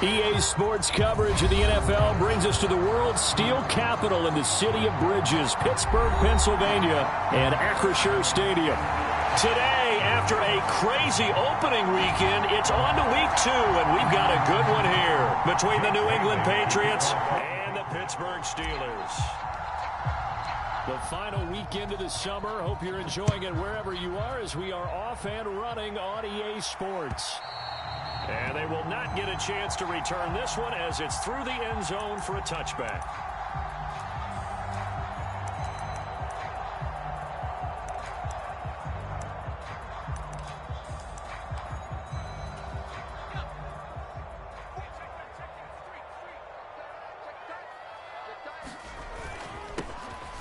EA Sports coverage of the NFL brings us to the world's steel capital in the city of bridges, Pittsburgh, Pennsylvania, and Acrisure Stadium. Today, after a crazy opening weekend, it's on to week 2, and we've got a good one here between the New England Patriots and the Pittsburgh Steelers. The final weekend of the summer. Hope you're enjoying it wherever you are as we are off and running on EA Sports. And they will not get a chance to return this one as it's through the end zone for a touchback.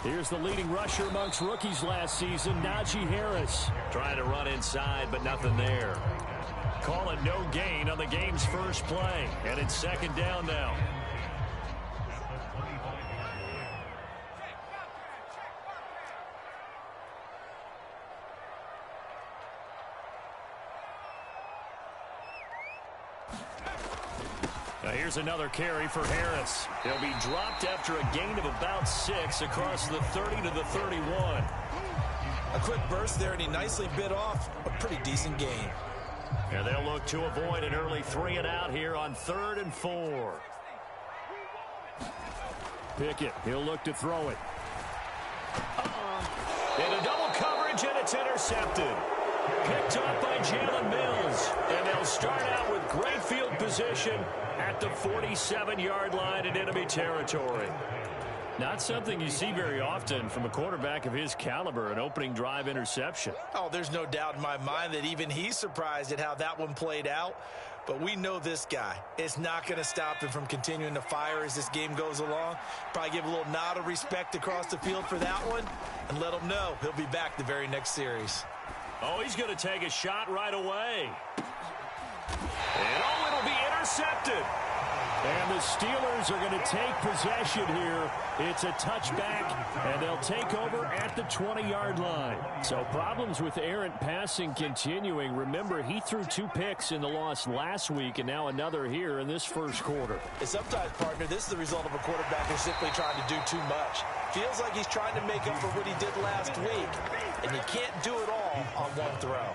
Here's the leading rusher amongst rookies last season, Najee Harris. Trying to run inside, but nothing there. Call it no gain on the game's first play. And it's second down now. Now here's another carry for Harris. He'll be dropped after a gain of about 6 across the 30 to the 31. A quick burst there, and he nicely bit off a pretty decent gain. And they'll look to avoid an early 3 and out here on 3rd and 4. Pickett, he'll look to throw it. Into double coverage, and it's intercepted. Picked up by Jalen Mills. And they'll start out with great field position at the 47-yard line in enemy territory. Not something you see very often from a quarterback of his caliber, an opening drive interception. Oh, there's no doubt in my mind that even he's surprised at how that one played out. But we know this guy is not going to stop him from continuing to fire as this game goes along. Probably give a little nod of respect across the field for that one and let him know he'll be back the very next series. Oh, he's going to take a shot right away. And oh, it'll be intercepted. And the Steelers are going to take possession here. It's a touchback, and they'll take over at the 20-yard line. So problems with errant passing continuing. Remember, he threw 2 picks in the loss last week, and now another here in this first quarter. Sometimes, partner, this is the result of a quarterback who's simply trying to do too much. Feels like he's trying to make up for what he did last week, and you can't do it all on one throw.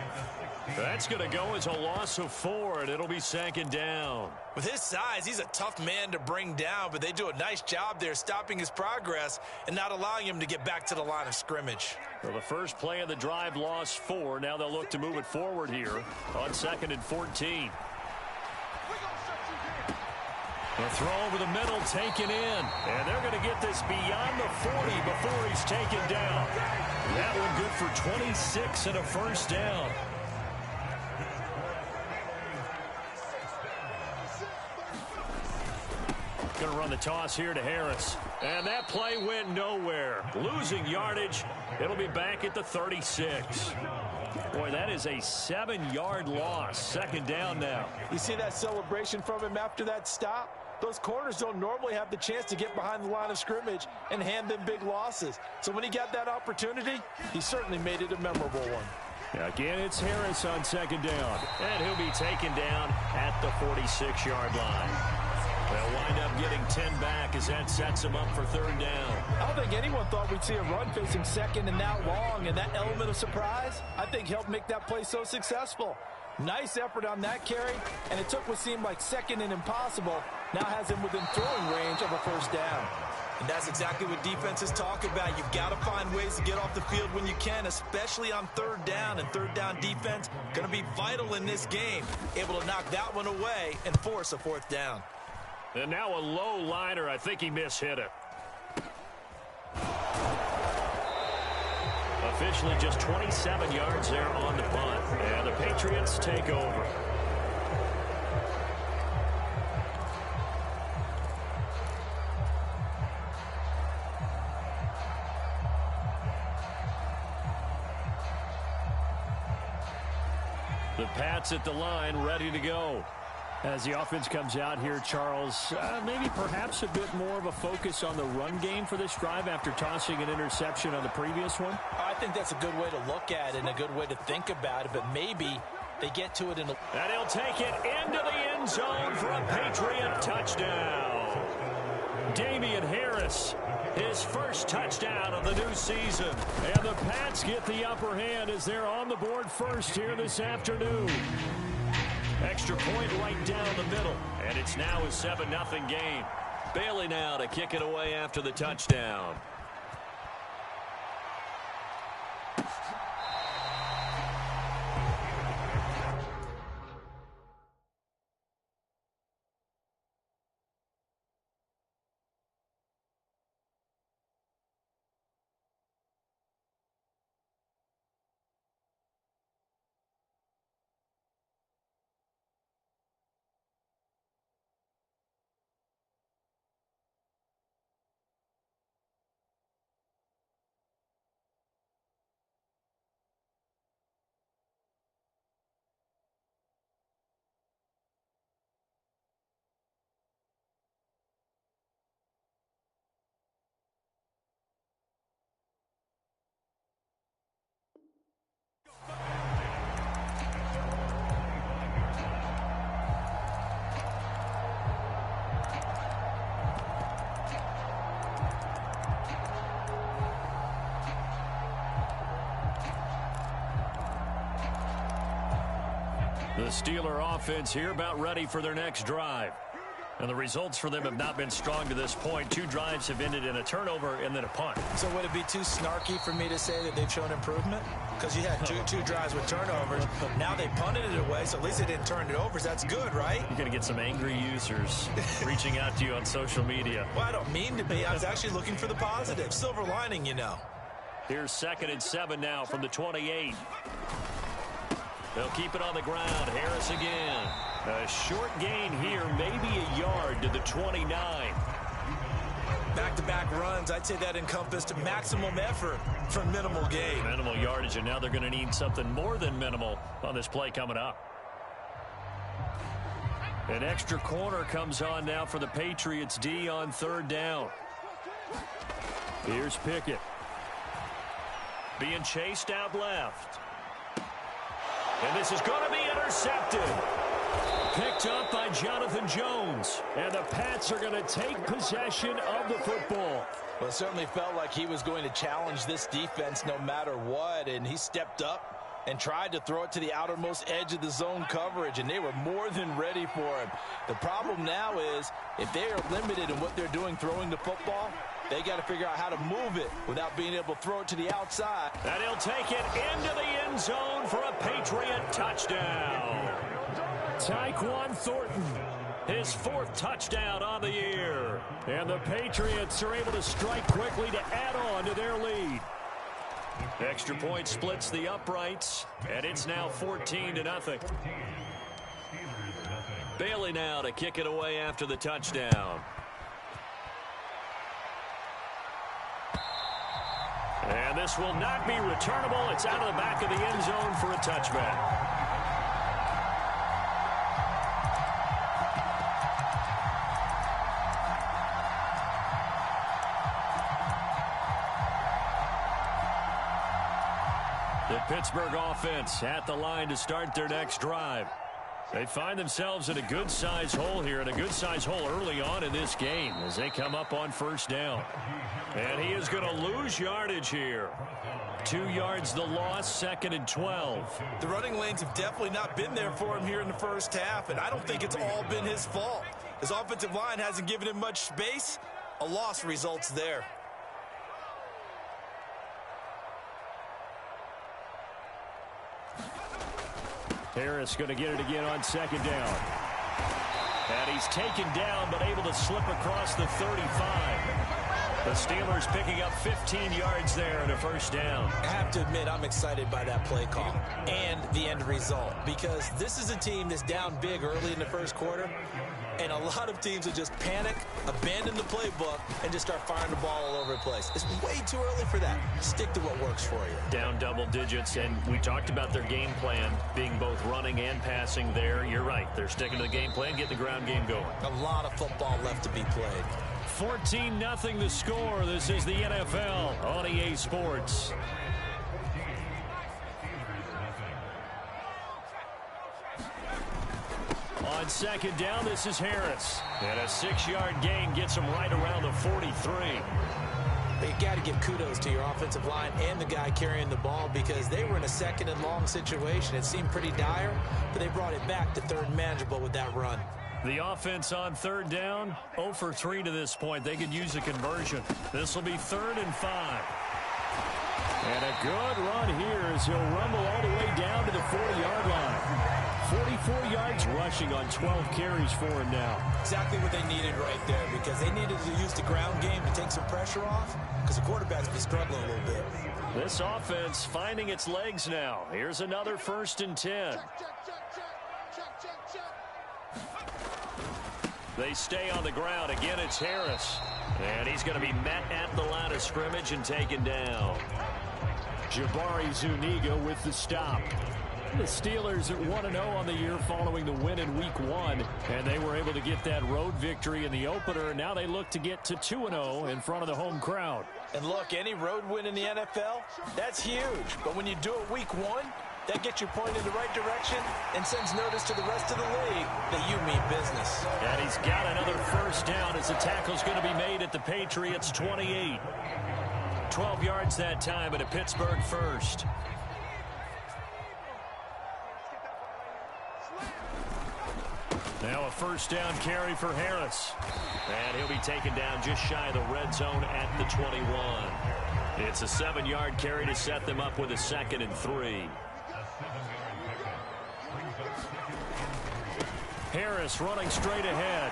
That's going to go as a loss of 4, and it'll be second down. With his size, he's a tough man to bring down, but they do a nice job there stopping his progress and not allowing him to get back to the line of scrimmage. Well, the first play of the drive lost 4. Now they'll look to move it forward here on 2nd and 14. The throw over the middle taken in, and they're going to get this beyond the 40 before he's taken down. That one good for 26 and a first down. Going to run the toss here to Harris. And that play went nowhere. Losing yardage. It'll be back at the 36. Boy, that is a 7-yard loss. Second down now. You see that celebration from him after that stop? Those corners don't normally have the chance to get behind the line of scrimmage and hand them big losses. So when he got that opportunity, he certainly made it a memorable one. Again, it's Harris on second down. And he'll be taken down at the 46-yard line. They'll wind up getting 10 back as that sets them up for third down. I don't think anyone thought we'd see a run facing second and that long, and that element of surprise, I think, helped make that play so successful. Nice effort on that carry, and it took what seemed like second and impossible, now has him within throwing range of a first down. And that's exactly what defenses talk about. You've got to find ways to get off the field when you can, especially on third down. And third down defense going to be vital in this game, able to knock that one away and force a fourth down. And now a low liner. I think he mishit it. Officially just 27 yards there on the punt. And the Patriots take over. The Pats at the line, ready to go. As the offense comes out here, Charles, maybe perhaps a bit more of a focus on the run game for this drive after tossing an interception on the previous one? I think that's a good way to look at it and a good way to think about it, but maybe they get to it in a... And he'll take it into the end zone for a Patriot touchdown. Damian Harris, his first touchdown of the new season. And the Pats get the upper hand as they're on the board first here this afternoon. Extra point right down the middle. And it's now a 7-0 game. Bailey now to kick it away after the touchdown. The Steeler offense here about ready for their next drive. And the results for them have not been strong to this point. 2 drives have ended in a turnover and then a punt. So would it be too snarky for me to say that they've shown improvement? Because you had two drives with turnovers. Now they punted it away, so at least they didn't turn it over. So that's good, right? You're going to get some angry users reaching out to you on social media. Well, I don't mean to be. I was actually looking for the positive. Silver lining, you know. Here's 2nd and 7 now from the 28. They'll keep it on the ground. Harris again. A short gain here, maybe a yard to the 29. Back-to-back runs, I'd say that encompassed maximum effort for minimal gain. Minimal yardage, and now they're going to need something more than minimal on this play coming up. An extra corner comes on now for the Patriots D on 3rd down. Here's Pickett. Being chased out left. And this is going to be intercepted. Picked up by Jonathan Jones. And the Pats are going to take possession of the football. Well, it certainly felt like he was going to challenge this defense no matter what. And he stepped up and tried to throw it to the outermost edge of the zone coverage. And they were more than ready for him. The problem now is if they are limited in what they're doing throwing the football, they got to figure out how to move it without being able to throw it to the outside. And he'll take it into the end zone for a Patriot touchdown. Tyquan Thornton, his 4th touchdown on the year. And the Patriots are able to strike quickly to add on to their lead. Extra point splits the uprights, and it's now 14-0. Bailey now to kick it away after the touchdown. And this will not be returnable. It's out of the back of the end zone for a touchback. The Pittsburgh offense at the line to start their next drive. They find themselves in a good-sized hole here, and a good-sized hole early on in this game as they come up on 1st down. And he is going to lose yardage here. 2 yards the loss, 2nd and 12. The running lanes have definitely not been there for him here in the first half, and I don't think it's all been his fault. His offensive line hasn't given him much space. A loss results there. Harris going to get it again on 2nd down. And he's taken down, but able to slip across the 35. The Steelers picking up 15 yards there and a 1st down. I have to admit, I'm excited by that play call and the end result, because this is a team that's down big early in the 1st quarter, and a lot of teams will just panic, abandon the playbook, and just start firing the ball all over the place. It's way too early for that. Stick to what works for you. Down double digits, and we talked about their game plan being both running and passing there. You're right. They're sticking to the game plan, getting the ground game going. A lot of football left to be played. 14-0 the score. This is the NFL on EA Sports. On second down, this is Harris. And a 6-yard gain gets him right around the 43. You got to give kudos to your offensive line and the guy carrying the ball because they were in a second and long situation. It seemed pretty dire, but they brought it back to third and manageable with that run. The offense on third down, 0 for 3 to this point. They could use a conversion. This will be 3rd and 5. And a good run here as he'll rumble all the way down to the 40-yard line. 44 yards rushing on 12 carries for him now. Exactly what they needed right there because they needed to use the ground game to take some pressure off because the quarterback's been struggling a little bit. This offense finding its legs now. Here's another 1st and 10. They stay on the ground. Again, it's Harris. And he's going to be met at the line of scrimmage and taken down. Jabari Zuniga with the stop. The Steelers at 1-0 on the year following the win in Week 1. And they were able to get that road victory in the opener. Now they look to get to 2-0 in front of the home crowd. And look, any road win in the NFL, that's huge. But when you do it Week 1, that gets you pointed in the right direction and sends notice to the rest of the league that you mean business. And he's got another 1st down as the tackle's going to be made at the Patriots' 28. 12 yards that time at a Pittsburgh 1st. Now a 1st down carry for Harris. And he'll be taken down just shy of the red zone at the 21. It's a 7-yard carry to set them up with a 2nd and 3. Harris running straight ahead.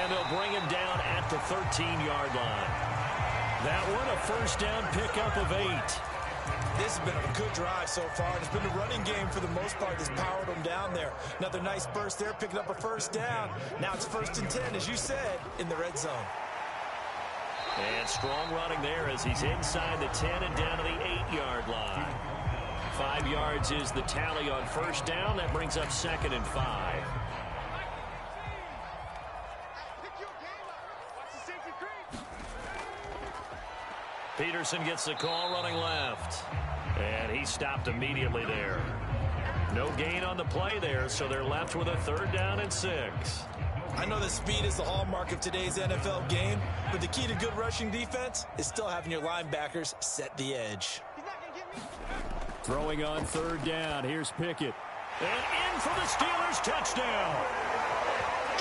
And they'll bring him down at the 13-yard line. That one a 1st down pickup of 8. This has been a good drive so far. It's been the running game for the most part that's powered them down there. Another nice burst there, picking up a 1st down. Now it's 1st and 10, as you said, in the red zone. And strong running there as he's inside the 10 and down to the 8-yard line. 5 yards is the tally on 1st down. That brings up 2nd and 5. Peterson gets the call running left. And he stopped immediately there. No gain on the play there, so they're left with a 3rd down and 6. I know that speed is the hallmark of today's NFL game, but the key to good rushing defense is still having your linebackers set the edge. Throwing on 3rd down. Here's Pickett. And in for the Steelers touchdown.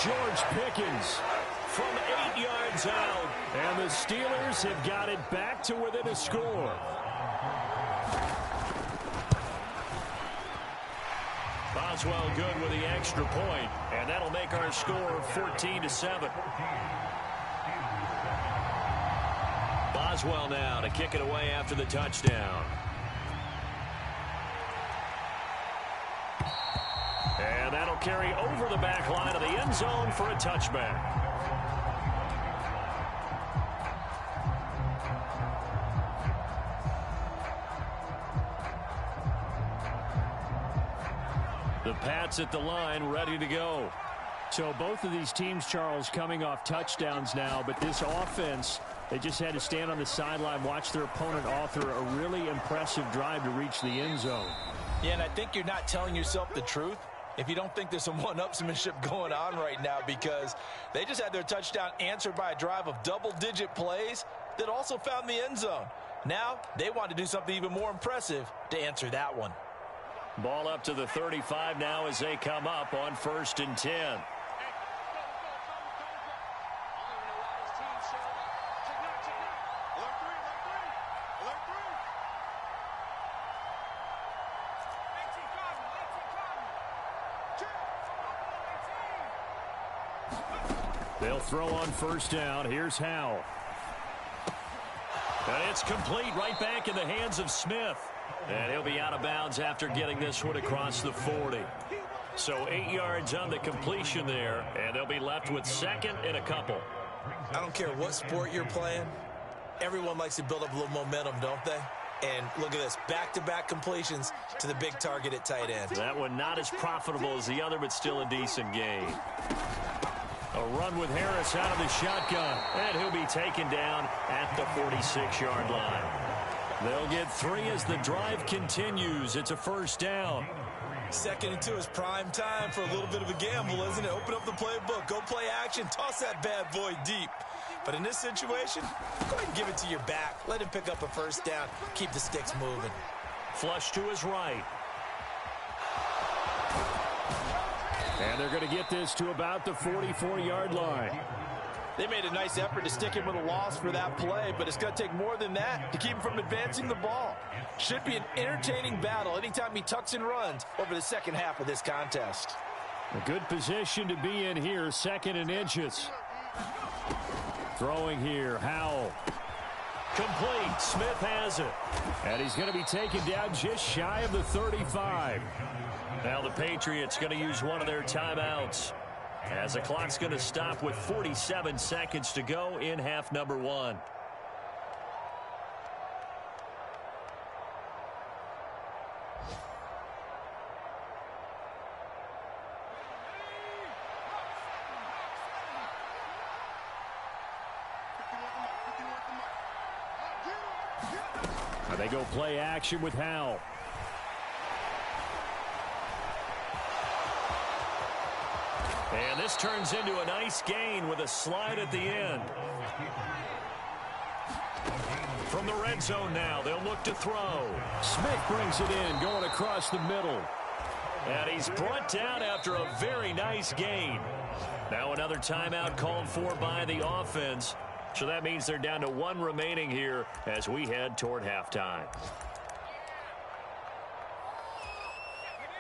George Pickens from 8 yards out. And the Steelers have got it back to within a score. Boswell good with the extra point, and that'll make our score 14-7. Boswell now to kick it away after the touchdown. And that'll carry over the back line of the end zone for a touchback. The Pats at the line, ready to go. So both of these teams, Charles, coming off touchdowns now, but this offense, they just had to stand on the sideline, watch their opponent author a really impressive drive to reach the end zone. Yeah, and I think you're not telling yourself the truth if you don't think there's some one-upsmanship going on right now, because they just had their touchdown answered by a drive of double-digit plays that also found the end zone. Now they want to do something even more impressive to answer that one. Ball up to the 35 now as they come up on 1st and 10. They'll throw on 1st down. Here's Howell. And it's complete right back in the hands of Smith. And he'll be out of bounds after getting this one across the 40. So 8 yards on the completion there, and they'll be left with 2nd and a couple. I don't care what sport you're playing. Everyone likes to build up a little momentum, don't they? And look at this, back-to-back completions to the big target at tight end. That one not as profitable as the other, but still a decent gain. A run with Harris out of the shotgun, and he'll be taken down at the 46-yard line. They'll get 3 as the drive continues. It's a 1st down. Second and 2 is prime time for a little bit of a gamble, isn't it? Open up the playbook, go play action, toss that bad boy deep. But in this situation, go ahead and give it to your back. Let him pick up a first down. Keep the sticks moving. Flush to his right. And they're going to get this to about the 44-yard line. They made a nice effort to stick him with a loss for that play, but it's going to take more than that to keep him from advancing the ball. Should be an entertaining battle anytime he tucks and runs over the second half of this contest. A good position to be in here, second and inches. Throwing here, Howell. Complete. Smith has it. And he's going to be taken down just shy of the 35. Now the Patriots going to use one of their timeouts, as the clock's going to stop with 47 seconds to go in half number 1. Now they go play action with Howell. And this turns into a nice gain with a slide at the end. From the red zone now, they'll look to throw. Smith brings it in, going across the middle. And he's brought down after a very nice gain. Now another timeout called for by the offense. So that means they're down to 1 remaining here as we head toward halftime.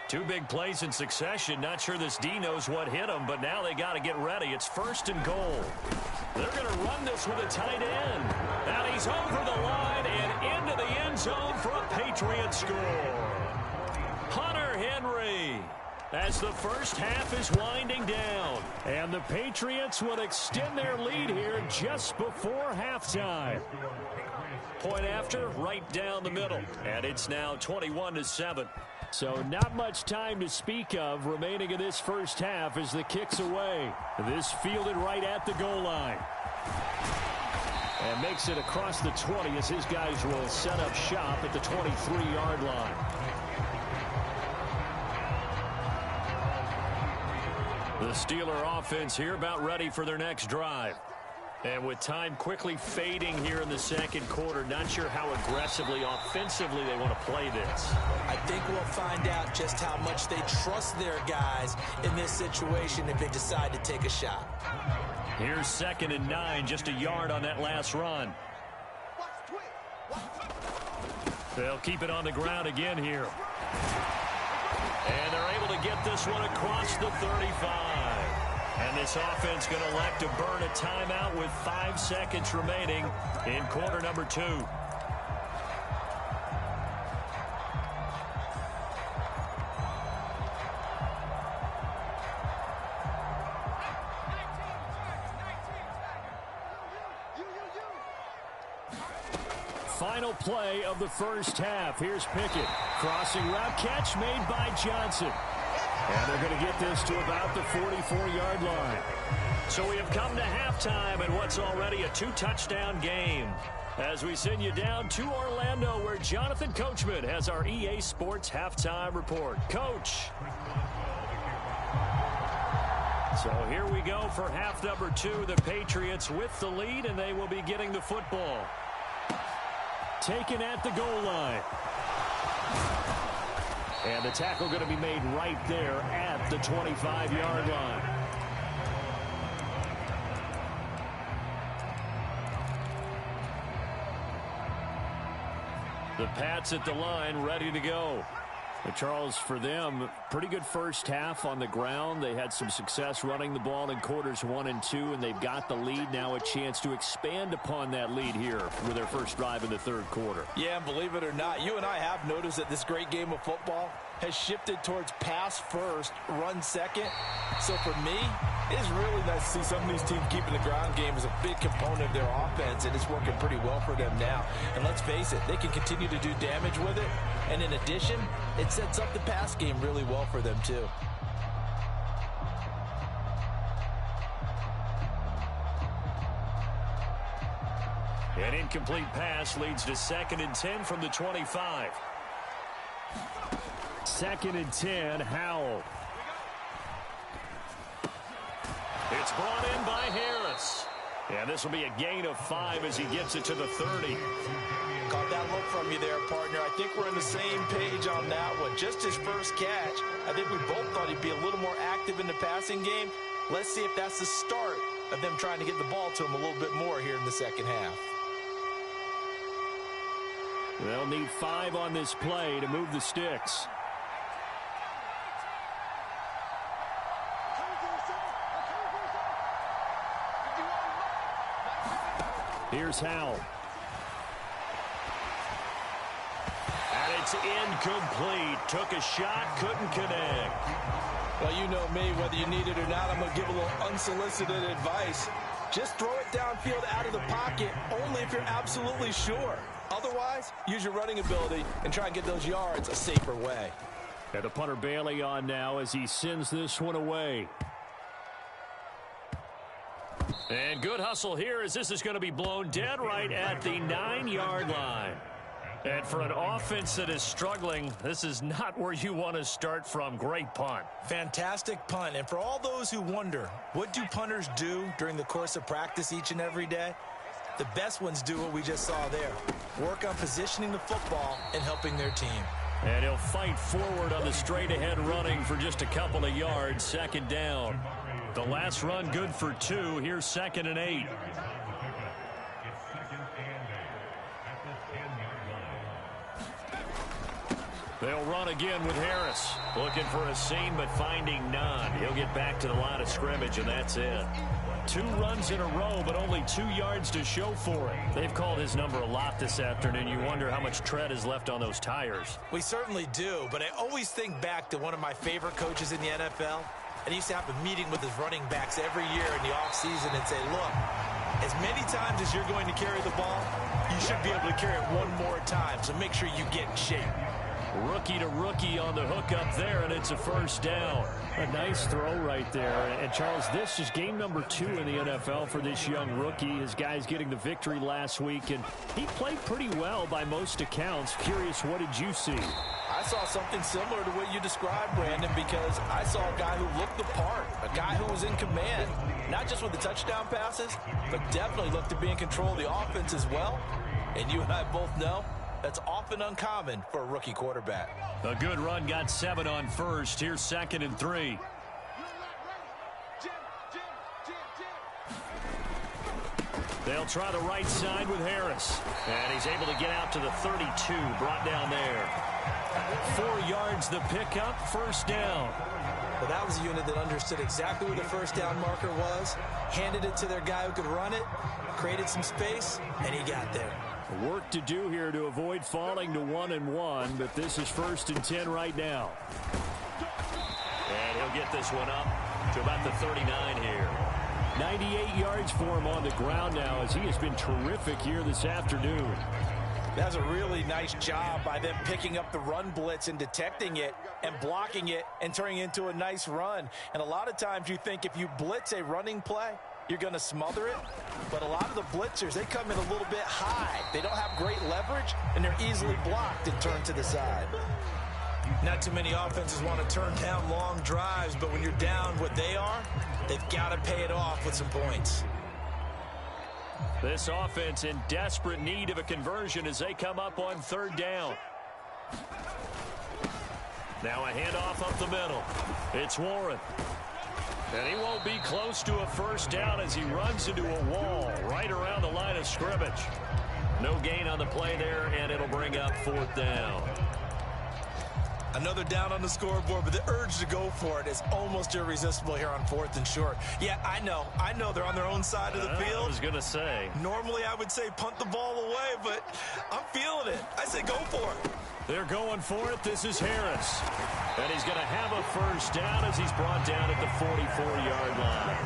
2 big plays in succession. Not sure this D knows what hit them, but now they got to get ready. It's 1st and goal. They're going to run this with a tight end. And he's over the line and into the end zone for a Patriot score. Hunter Henry, as the first half is winding down. And the Patriots will extend their lead here just before halftime. Point after, right down the middle. And it's now 21-7. So not much time to speak of remaining in this first half as the kick's away. This fielded right at the goal line. And makes it across the 20 as his guys will set up shop at the 23-yard line. The Steeler offense here about ready for their next drive. And with time quickly fading here in the second quarter, not sure how aggressively, offensively they want to play this. I think we'll find out just how much they trust their guys in this situation if they decide to take a shot. Here's 2nd and 9, just a yard on that last run. They'll keep it on the ground again here. And they're able to get this one across the 35. And this offense going to elect to burn a timeout with 5 seconds remaining in quarter number 2. Final play of the first half. Here's Pickett. Crossing route catch made by Johnson. And they're going to get this to about the 44-yard line. So we have come to halftime in what's already a 2-touchdown game. As we send you down to Orlando, where Jonathan Coachman has our EA Sports halftime report. Coach. So here we go for half number 2. The Patriots with the lead, and they will be getting the football. Taken at the goal line. And the tackle going to be made right there at the 25-yard line. The Pats at the line, ready to go. But Charles, for them, pretty good first half on the ground. They had some success running the ball in quarters 1 and 2, and they've got the lead. Now a chance to expand upon that lead here with their first drive in the third quarter. Yeah, and believe it or not, you and I have noticed that this great game of football has shifted towards pass first, run second. So for me, it's really nice to see some of these teams keeping the ground game as a big component of their offense, and it's working pretty well for them now. And let's face it, they can continue to do damage with it. And in addition, it sets up the pass game really well for them too. An incomplete pass leads to 2nd and 10 from the 25. 2nd and 10, Howell. It's brought in by Harris. And this will be a gain of 5 as he gets it to the 30. Caught that look from you there, partner. I think we're on the same page on that one. Just his first catch, I think we both thought he'd be a little more active in the passing game. Let's see if that's the start of them trying to get the ball to him a little bit more here in the second half. They'll need 5 on this play to move the sticks. Here's Howell. And it's incomplete. Took a shot, couldn't connect. Well, you know me, whether you need it or not, I'm going to give a little unsolicited advice. Just throw it downfield out of the pocket, only if you're absolutely sure. Otherwise, use your running ability and try and get those yards a safer way. And the punter Bailey on now as he sends this one away. And good hustle here as this is going to be blown dead right at the 9-yard line. And for an offense that is struggling, this is not where you want to start from. Great punt. Fantastic punt. And for all those who wonder, what do punters do during the course of practice each and every day? The best ones do what we just saw there. Work on positioning the football and helping their team. And he'll fight forward on the straight-ahead running for just a couple of yards. 2nd down. The last run good for 2. Here's 2nd and 8. They'll run again with Harris. Looking for a seam, but finding none. He'll get back to the line of scrimmage, and that's it. 2 runs in a row, but only 2 yards to show for it. They've called his number a lot this afternoon. You wonder how much tread is left on those tires. We certainly do, but I always think back to one of my favorite coaches in the NFL. And he used to have a meeting with his running backs every year in the offseason and say, look, as many times as you're going to carry the ball, you should be able to carry it one more time, so make sure you get in shape. Rookie to rookie on the hook up there, and it's a 1st down. A nice throw right there. And, Charles, this is game number 2 in the NFL for this young rookie. His guys getting the victory last week, and he played pretty well by most accounts. Curious, what did you see? I saw something similar to what you described, Brandon, because I saw a guy who looked the part, a guy who was in command, not just with the touchdown passes, but definitely looked to be in control of the offense as well. And you and I both know that's often uncommon for a rookie quarterback. A good run, got 7 on 1st. Here's 2nd and 3. They'll try the right side with Harris. And he's able to get out to the 32, brought down there. 4 yards the pickup, 1st down. Well, that was a unit that understood exactly where the 1st down marker was, handed it to their guy who could run it, created some space, and he got there. Work to do here to avoid falling to 1-1, but this is 1st and 10 right now. And he'll get this one up to about the 39 here. 98 yards for him on the ground now as he has been terrific here this afternoon. That's a really nice job by them picking up the run blitz and detecting it and blocking it and turning it into a nice run. And a lot of times you think if you blitz a running play, you're going to smother it. But a lot of the blitzers, they come in a little bit high. They don't have great leverage, and they're easily blocked and turned to the side. Not too many offenses want to turn down long drives, but when you're down what they are, they've got to pay it off with some points. This offense in desperate need of a conversion as they come up on 3rd down. Now a handoff up the middle. It's Warren. And he won't be close to a 1st down as he runs into a wall right around the line of scrimmage. No gain on the play there, and it'll bring up 4th down. Another down on the scoreboard, but the urge to go for it is almost irresistible here on 4th and short. Yeah, I know they're on their own side of the field. I was going to say. Normally I would say punt the ball away, but I'm feeling it. I say go for it. They're going for it. This is Harris. And he's going to have a 1st down as he's brought down at the 44-yard line.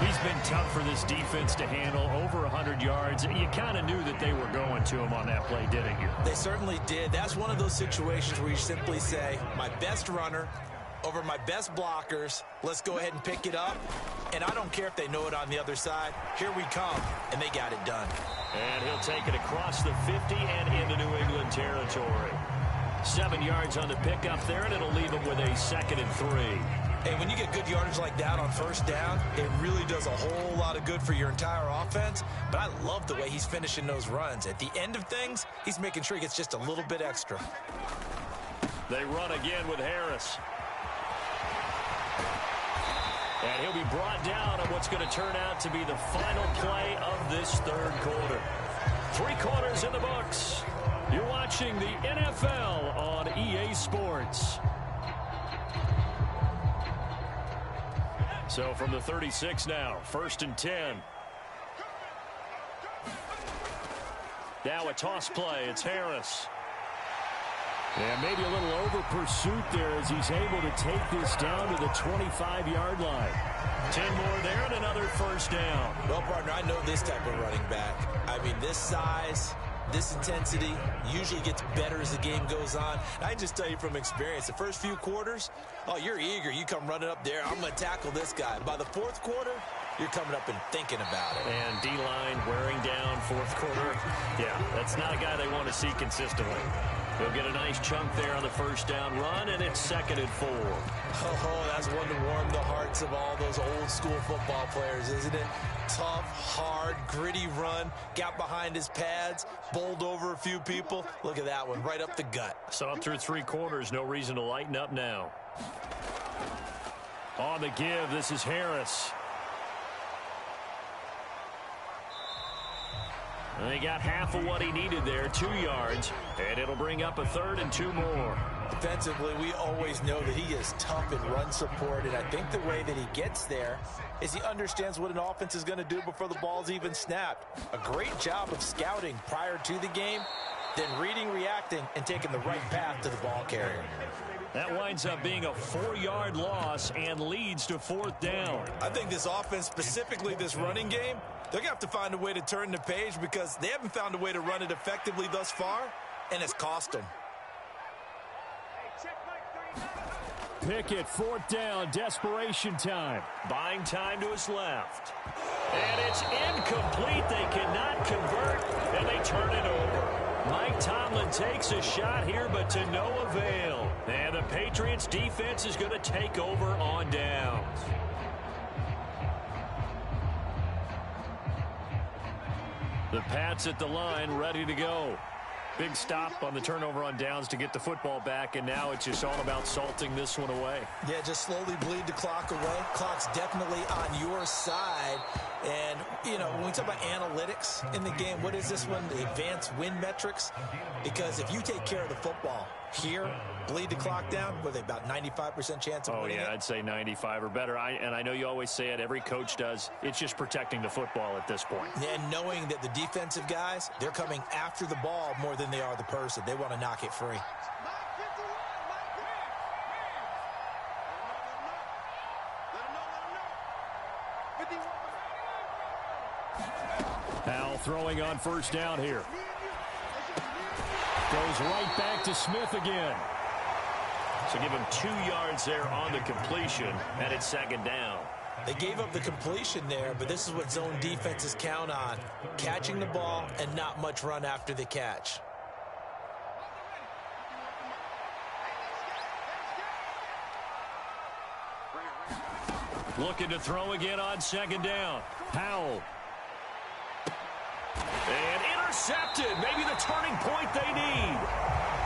He's been tough for this defense to handle, over 100 yards. You kind of knew that they were going to him on that play, didn't you? They certainly did. That's one of those situations where you simply say, my best runner over my best blockers, let's go ahead and pick it up. And I don't care if they know it on the other side. Here we come, and they got it done. And he'll take it across the 50 and into New England territory. 7 yards on the pickup there, and it'll leave him with a 2nd and 3. And when you get good yardage like that on first down, it really does a whole lot of good for your entire offense. But I love the way he's finishing those runs. At the end of things, he's making sure he gets just a little bit extra. They run again with Harris. And he'll be brought down on what's going to turn out to be the final play of this third quarter. 3 quarters in the books. You're watching the NFL on EA Sports. So from the 36 now, 1st and 10. Now a toss play. It's Harris. And maybe a little over pursuit there as he's able to take this down to the 25-yard line. 10 more there and another first down. Well, partner, I know this type of running back. I mean, this size, this intensity usually gets better as the game goes on. I just tell you from experience, the first few quarters, oh, you're eager. You come running up there. I'm going to tackle this guy. By the 4th quarter, you're coming up and thinking about it. And D-line wearing down 4th quarter. Yeah, that's not a guy they want to see consistently. He'll get a nice chunk there on the first down run, and it's 2nd and 4. Oh, that's one to warm the hearts of all those old school football players, isn't it? Tough, hard, gritty run, got behind his pads, bowled over a few people. Look at that one, right up the gut. So up through 3 quarters, no reason to lighten up now. On the give, this is Harris. And he got half of what he needed there, 2 yards, and it'll bring up a 3rd and 2 more. Defensively, we always know that he is tough in run support, and I think the way that he gets there is he understands what an offense is going to do before the ball's even snapped. A great job of scouting prior to the game, then reading, reacting, and taking the right path to the ball carrier. That winds up being a 4-yard loss and leads to 4th down. I think this offense, specifically this running game, they're going to have to find a way to turn the page because they haven't found a way to run it effectively thus far, and it's cost them. Pickett, 4th down, desperation time. Buying time to his left. And it's incomplete. They cannot convert, and they turn it over. Mike Tomlin takes a shot here, but to no avail. And the Patriots defense is going to take over on downs. The Pats at the line, ready to go. Big stop on the turnover on downs to get the football back, and now it's just all about salting this one away. Yeah, just slowly bleed the clock away. Clock's definitely on your side. And, you know, when we talk about analytics in the game, what is this one? The advanced win metrics? Because if you take care of the football here, bleed the clock down, with about 95% chance of winning it. I'd say 95 or better. And I know you always say it, every coach does. It's just protecting the football at this point. And knowing that the defensive guys, they're coming after the ball more than they are the person. They want to knock it free. Powell throwing on first down here. Goes right back to Smith again. So give him 2 yards there on the completion, and it's 2nd down. They gave up the completion there, but this is what zone defenses count on. Catching the ball and not much run after the catch. Looking to throw again on 2nd down. Powell. And intercepted. Maybe the turning point they need.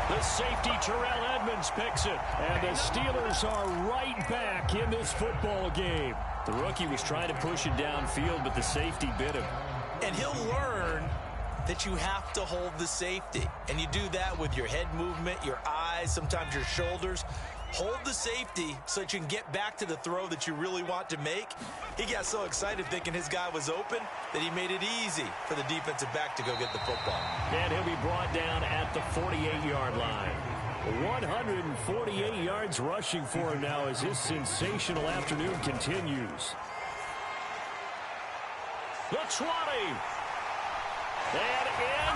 The safety, Terrell Edmonds, picks it. And the Steelers are right back in this football game. The rookie was trying to push it downfield, but the safety bit him. And he'll learn that you have to hold the safety. And you do that with your head movement, your eyes, sometimes your shoulders. Hold the safety so that you can get back to the throw that you really want to make. He got so excited thinking his guy was open that he made it easy for the defensive back to go get the football. And he'll be brought down at the 48-yard line. 148 yards rushing for him now as his sensational afternoon continues. The 20. And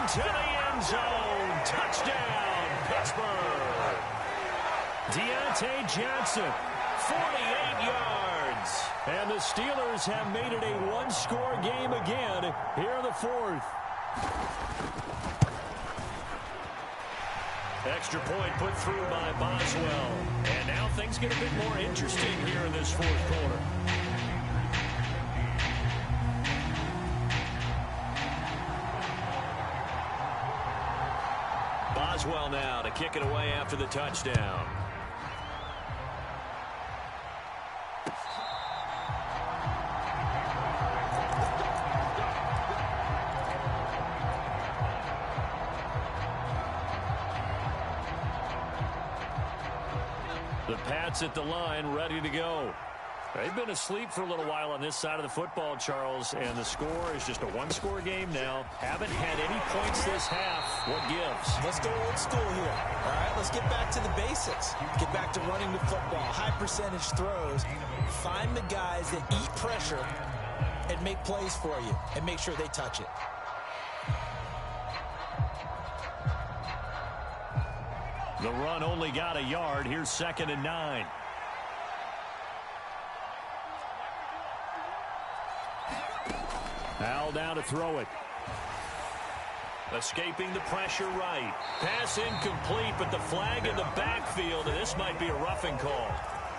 into the end zone. Touchdown, Pittsburgh. Deontay Johnson, 48 yards. And the Steelers have made it a one-score game again here in the 4th. Extra point put through by Boswell. And now things get a bit more interesting here in this fourth quarter. Boswell now to kick it away after the touchdown. The Pats at the line, ready to go. They've been asleep for a little while on this side of the football, Charles, and the score is just a one-score game now. Haven't had any points this half. What gives? Let's go old school here. All right, let's get back to the basics. Get back to running the football, high-percentage throws. Find the guys that eat pressure and make plays for you and make sure they touch it. The run only got a yard. Here's 2nd and 9. Al down to throw it. Escaping the pressure right. Pass incomplete, but the flag in the backfield, and this might be a roughing call.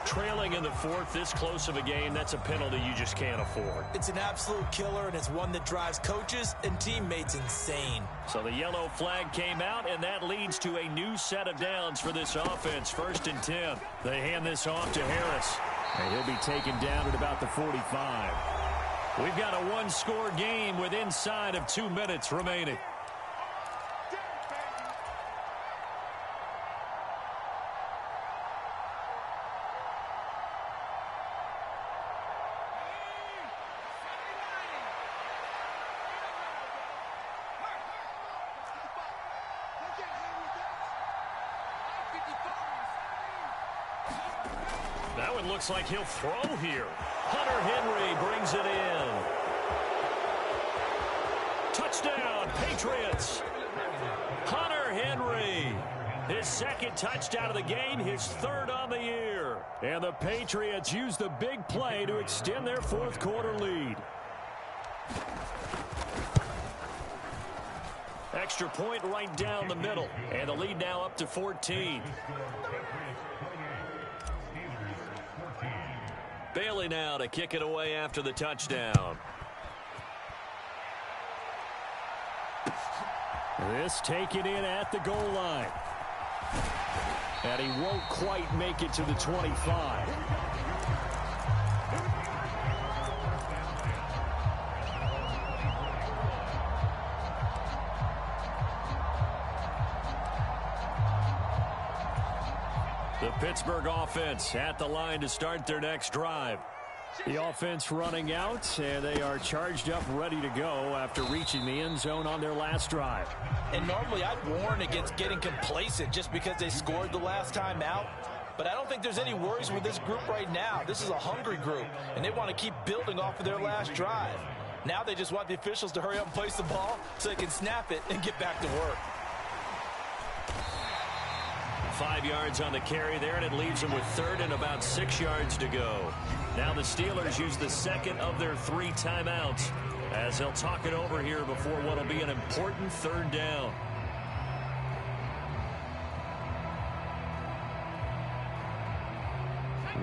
Trailing in the fourth, this close of a game, that's a penalty you just can't afford. It's an absolute killer, and it's one that drives coaches and teammates insane. So the yellow flag came out, and that leads to a new set of downs for this offense. 1st and 10. They hand this off to Harris, and he'll be taken down at about the 45. We've got a one-score game with inside of 2 minutes remaining. That one looks like he'll throw here. Hunter Henry brings it in. Touchdown, Patriots. Hunter Henry. His 2nd touchdown of the game, his 3rd on the year. And the Patriots use the big play to extend their fourth quarter lead. Extra point right down the middle. And the lead now up to 14. Bailey now to kick it away after the touchdown. This taken in at the goal line. And he won't quite make it to the 25. The Pittsburgh offense at the line to start their next drive. The offense running out, and they are charged up, ready to go after reaching the end zone on their last drive. And normally I'd warn against getting complacent just because they scored the last time out. But I don't think there's any worries with this group right now. This is a hungry group, and they want to keep building off of their last drive. Now they just want the officials to hurry up and place the ball so they can snap it and get back to work. 5 yards on the carry there, and it leaves them with 3rd and about 6 yards to go. Now the Steelers use the 2nd of their 3 timeouts as they'll talk it over here before what will be an important 3rd down.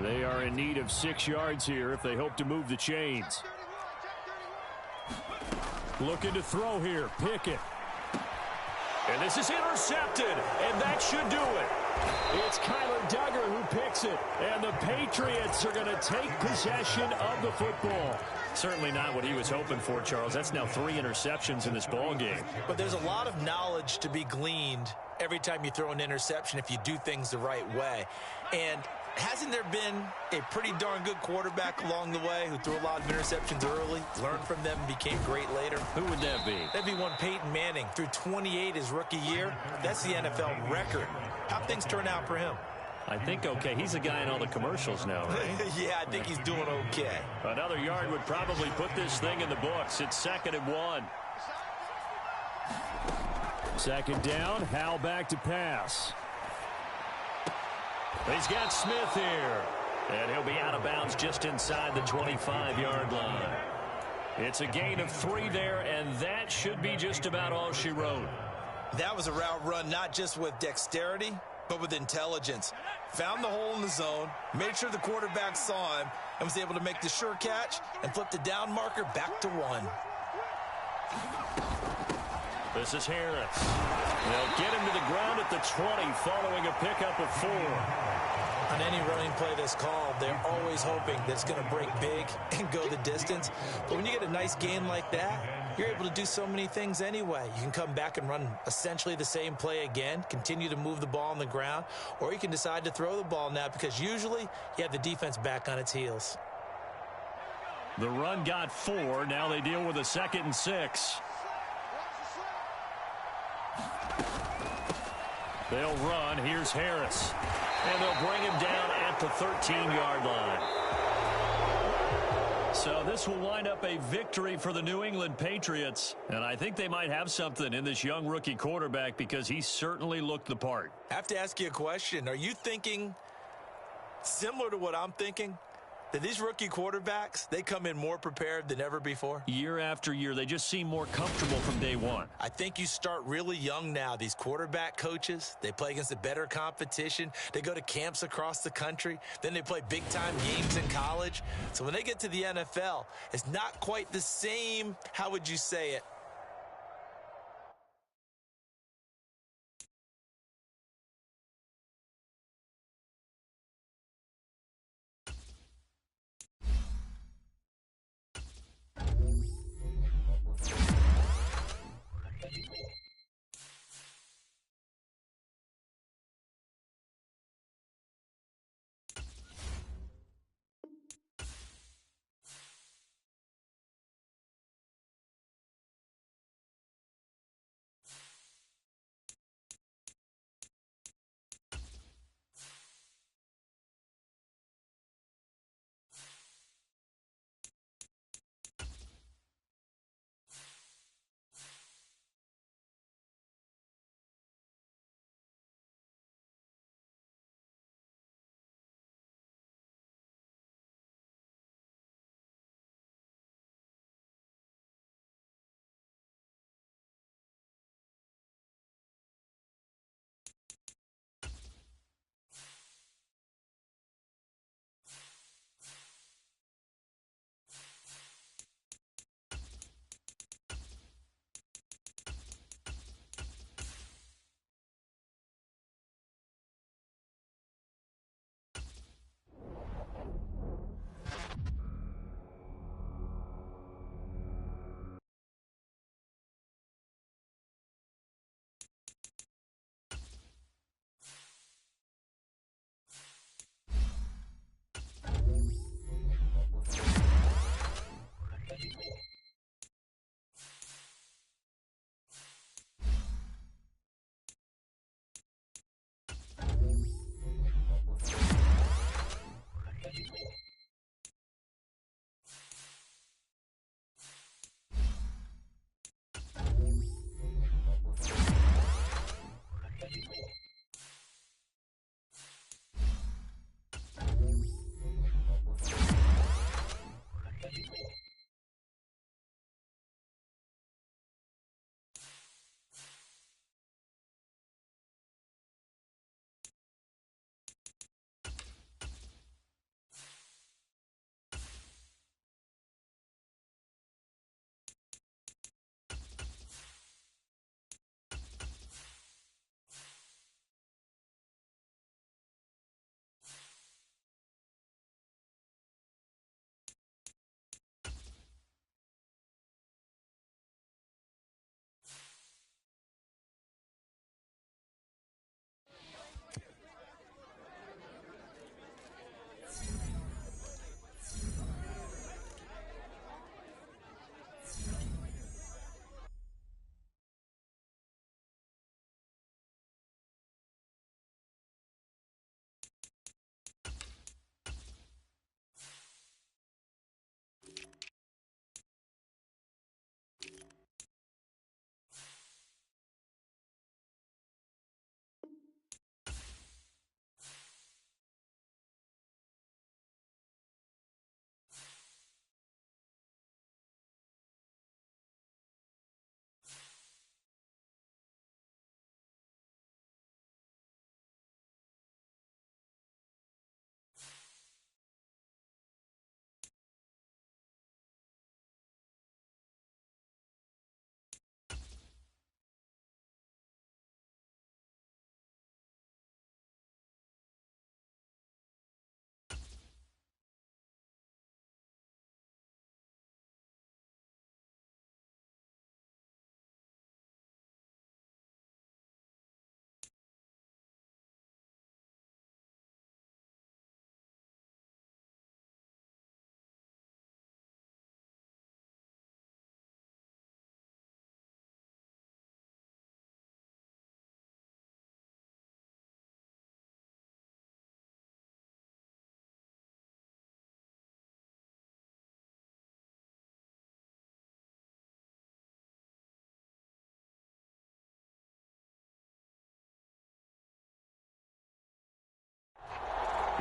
They are in need of 6 yards here if they hope to move the chains. Looking to throw here. Pickett. And this is intercepted, and that should do it. It's Kyler Duggar who picks it, and the Patriots are going to take possession of the football. Certainly not what he was hoping for, Charles. That's now 3 interceptions in this ball game. But there's a lot of knowledge to be gleaned every time you throw an interception if you do things the right way. And hasn't there been a pretty darn good quarterback along the way who threw a lot of interceptions early, learned from them, and became great later? Who would that be? That'd be one Peyton Manning. Threw 28 his rookie year. That's the NFL record. How'd things turn out for him? I think okay. He's a guy in all the commercials now, right? Yeah, I think he's doing okay. Another yard would probably put this thing in the books. It's 2nd and 1. 2nd down. Hal back to pass. He's got Smith here. And he'll be out of bounds just inside the 25-yard line. It's a gain of 3 there, and that should be just about all she wrote. That was a route run not just with dexterity, but with intelligence. Found the hole in the zone, made sure the quarterback saw him, and was able to make the sure catch and flip the down marker back to 1. This is Harris. They'll get him to the ground at the 20 following a pickup of 4. On any running play that's called, they're always hoping that it's going to break big and go the distance. But when you get a nice gain like that, you're able to do so many things anyway. You can come back and run essentially the same play again, continue to move the ball on the ground, or you can decide to throw the ball now because usually you have the defense back on its heels. The run got 4. Now they deal with a 2nd and 6. They'll run. Here's Harris. And they'll bring him down at the 13-yard line. So this will wind up a victory for the New England Patriots. And I think they might have something in this young rookie quarterback because he certainly looked the part. I have to ask you a question. Are you thinking similar to what I'm thinking? That these rookie quarterbacks, they come in more prepared than ever before? Year after year, they just seem more comfortable from day one. I think you start really young now. These quarterback coaches, they play against a better competition. They go to camps across the country. Then they play big-time games in college. So when they get to the NFL, it's not quite the same, how would you say it,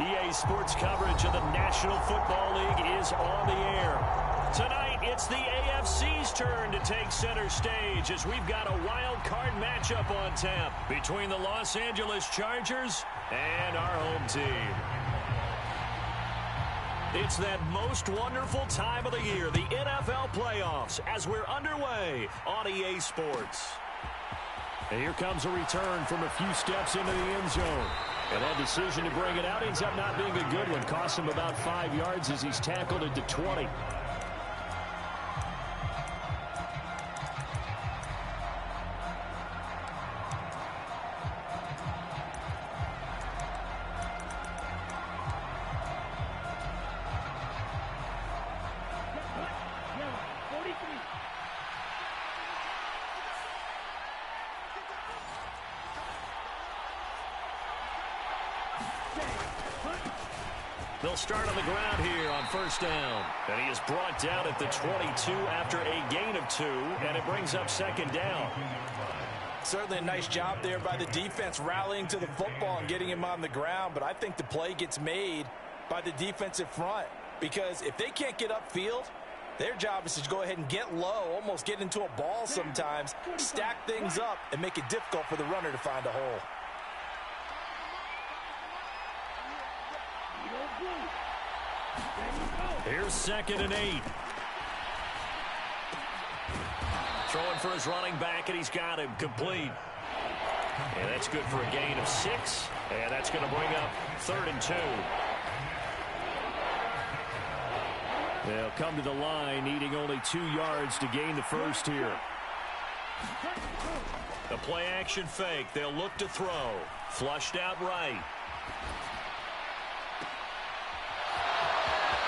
EA Sports coverage of the National Football League is on the air. Tonight, it's the AFC's turn to take center stage as we've got a wild card matchup on tap between the Los Angeles Chargers and our home team. It's that most wonderful time of the year, the NFL playoffs, as we're underway on EA Sports. And here comes a return from a few steps into the end zone. And that decision to bring it out ends up not being a good one. Cost him about 5 yards as he's tackled at the 20. They'll start on the ground here on first down. And he is brought down at the 22 after a gain of 2, and it brings up second down. Certainly a nice job there by the defense rallying to the football and getting him on the ground, but I think the play gets made by the defensive front because if they can't get upfield, their job is to go ahead and get low, almost get into a ball sometimes, stack things up, and make it difficult for the runner to find a hole. Here's 2nd and 8. Throwing for his running back, and he's got him complete. And that's good for a gain of 6. And that's going to bring up 3rd and 2. They'll come to the line, needing only 2 yards to gain the first here. The play action fake. They'll look to throw. Flushed out right.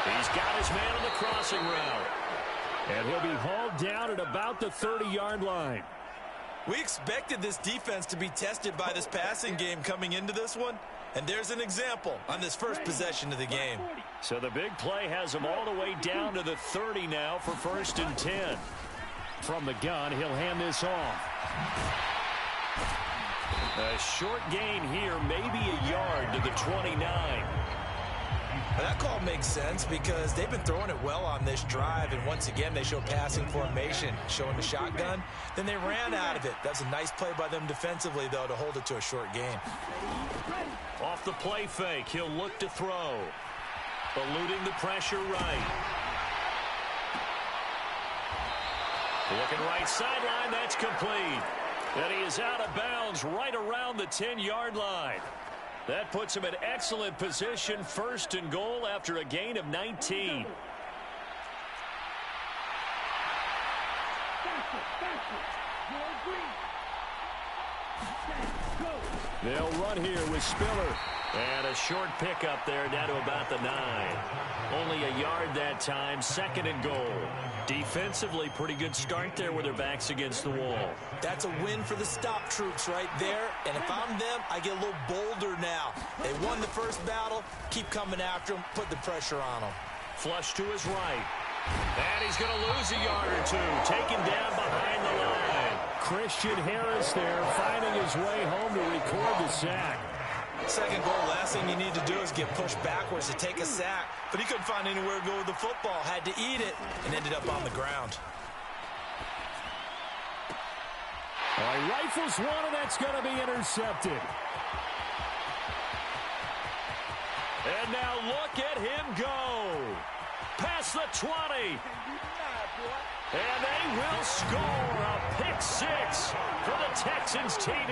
He's got his man on the crossing route. And he'll be hauled down at about the 30-yard line. We expected this defense to be tested by this passing game coming into this one. And there's an example on this first possession of the game. So the big play has him all the way down to the 30 now for 1st and 10. From the gun, he'll hand this off. A short gain here, maybe a yard to the 29. That call makes sense because they've been throwing it well on this drive, and once again they show passing formation, showing the shotgun. Then they ran out of it. That's a nice play by them defensively, though, to hold it to a short gain. Off the play fake, he'll look to throw. Eluding the pressure right. Looking right sideline, that's complete. And he is out of bounds right around the 10-yard line. That puts him in excellent position, 1st and goal after a gain of 19. They'll run here with Spiller. And a short pickup there down to about the 9. Only a yard that time, 2nd and goal. Defensively, pretty good start there with their backs against the wall. That's a win for the stop troops right there. And if I'm them, I get a little bolder now. They won the first battle. Keep coming after them. Put the pressure on them. Flush to his right. And he's going to lose a yard or 2. Taken down behind the line. Christian Harris there finding his way home to record the sack. Second goal, last thing you need to do is get pushed backwards to take a sack. But he couldn't find anywhere to go with the football. Had to eat it and ended up on the ground. All right, rifles one, and that's going to be intercepted. And now look at him go. Past the 20. And they will score a pick 6 for the Texans TD.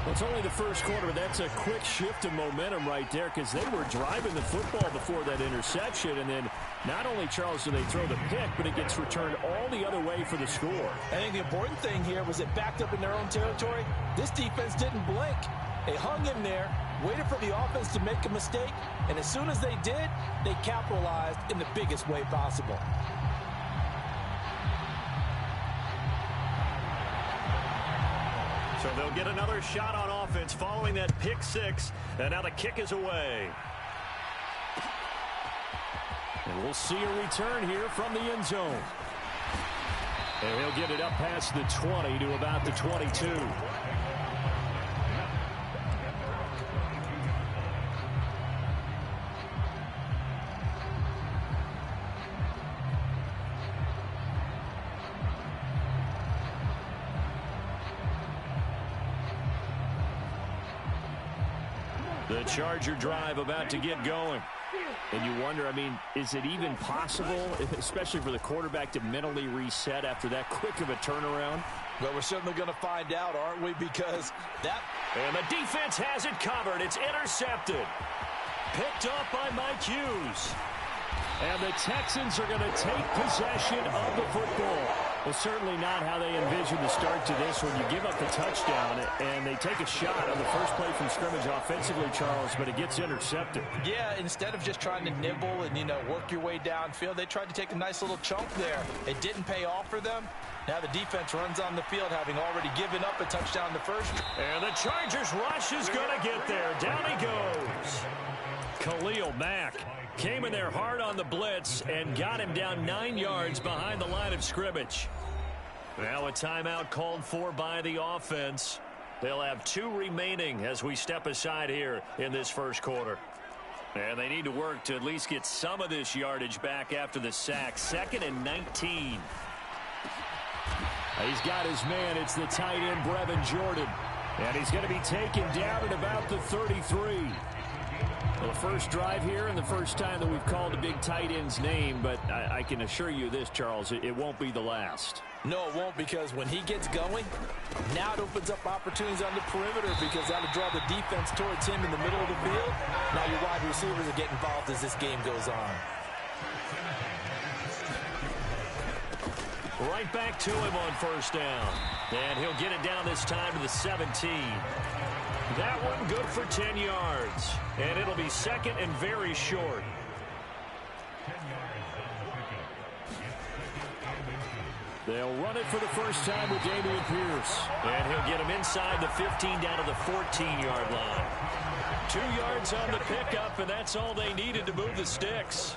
Well, it's only the first quarter, but that's a quick shift of momentum right there because they were driving the football before that interception. And then not only, Charles, do they throw the pick, but it gets returned all the other way for the score. I think the important thing here was it backed up in their own territory. This defense didn't blink. They hung in there, waited for the offense to make a mistake, and as soon as they did, they capitalized in the biggest way possible. So they'll get another shot on offense following that pick 6. And now the kick is away. And we'll see a return here from the end zone. And he'll get it up past the 20 to about the 22. The Charger drive about to get going. And you wonder, I mean, is it even possible, especially for the quarterback, to mentally reset after that quick of a turnaround? Well, we're certainly going to find out, aren't we? Because that... And the defense has it covered. It's intercepted. Picked off by Mike Hughes. And the Texans are going to take possession of the football. Well, certainly not how they envisioned the start to this when you give up the touchdown and they take a shot on the first play from scrimmage offensively, Charles, but it gets intercepted. Yeah, instead of just trying to nibble and, work your way downfield, they tried to take a nice little chunk there. It didn't pay off for them. Now the defense runs on the field, having already given up a touchdown the first. And the Chargers rush is going to get there. Down he goes. Khalil Mack came in there hard on the blitz and got him down 9 yards behind the line of scrimmage. Now a timeout called for by the offense. They'll have 2 remaining as we step aside here in this first quarter. And they need to work to at least get some of this yardage back after the sack. 2nd and 19. He's got his man. It's the tight end, Brevin Jordan. And he's going to be taken down at about the 33. Well, the first drive here and the first time that we've called a big tight end's name, but I can assure you this, Charles, it won't be the last. No, it won't, because when he gets going, now it opens up opportunities on the perimeter because that'll draw the defense towards him in the middle of the field. Now your wide receivers will get involved as this game goes on. Right back to him on first down. And he'll get it down this time to the 17. That one good for 10 yards. And it'll be 2nd and very short. They'll run it for the first time with Dameon Pierce. And he'll get him inside the 15 down to the 14-yard line. 2 yards on the pickup, and that's all they needed to move the sticks.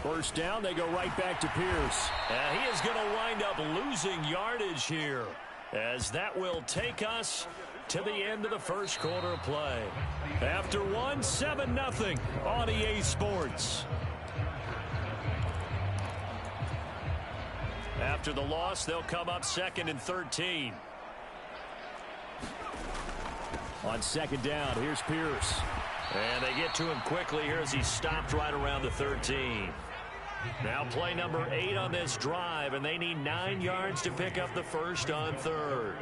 First down, they go right back to Pierce. He is going to wind up losing yardage here, as that will take us to the end of the first quarter of play. After 7-0 on EA Sports. After the loss, they'll come up 2nd and 13. On 2nd down, here's Pierce. And they get to him quickly here as he's stopped right around the 13. Now play number 8 on this drive, and they need 9 yards to pick up the first on 3rd.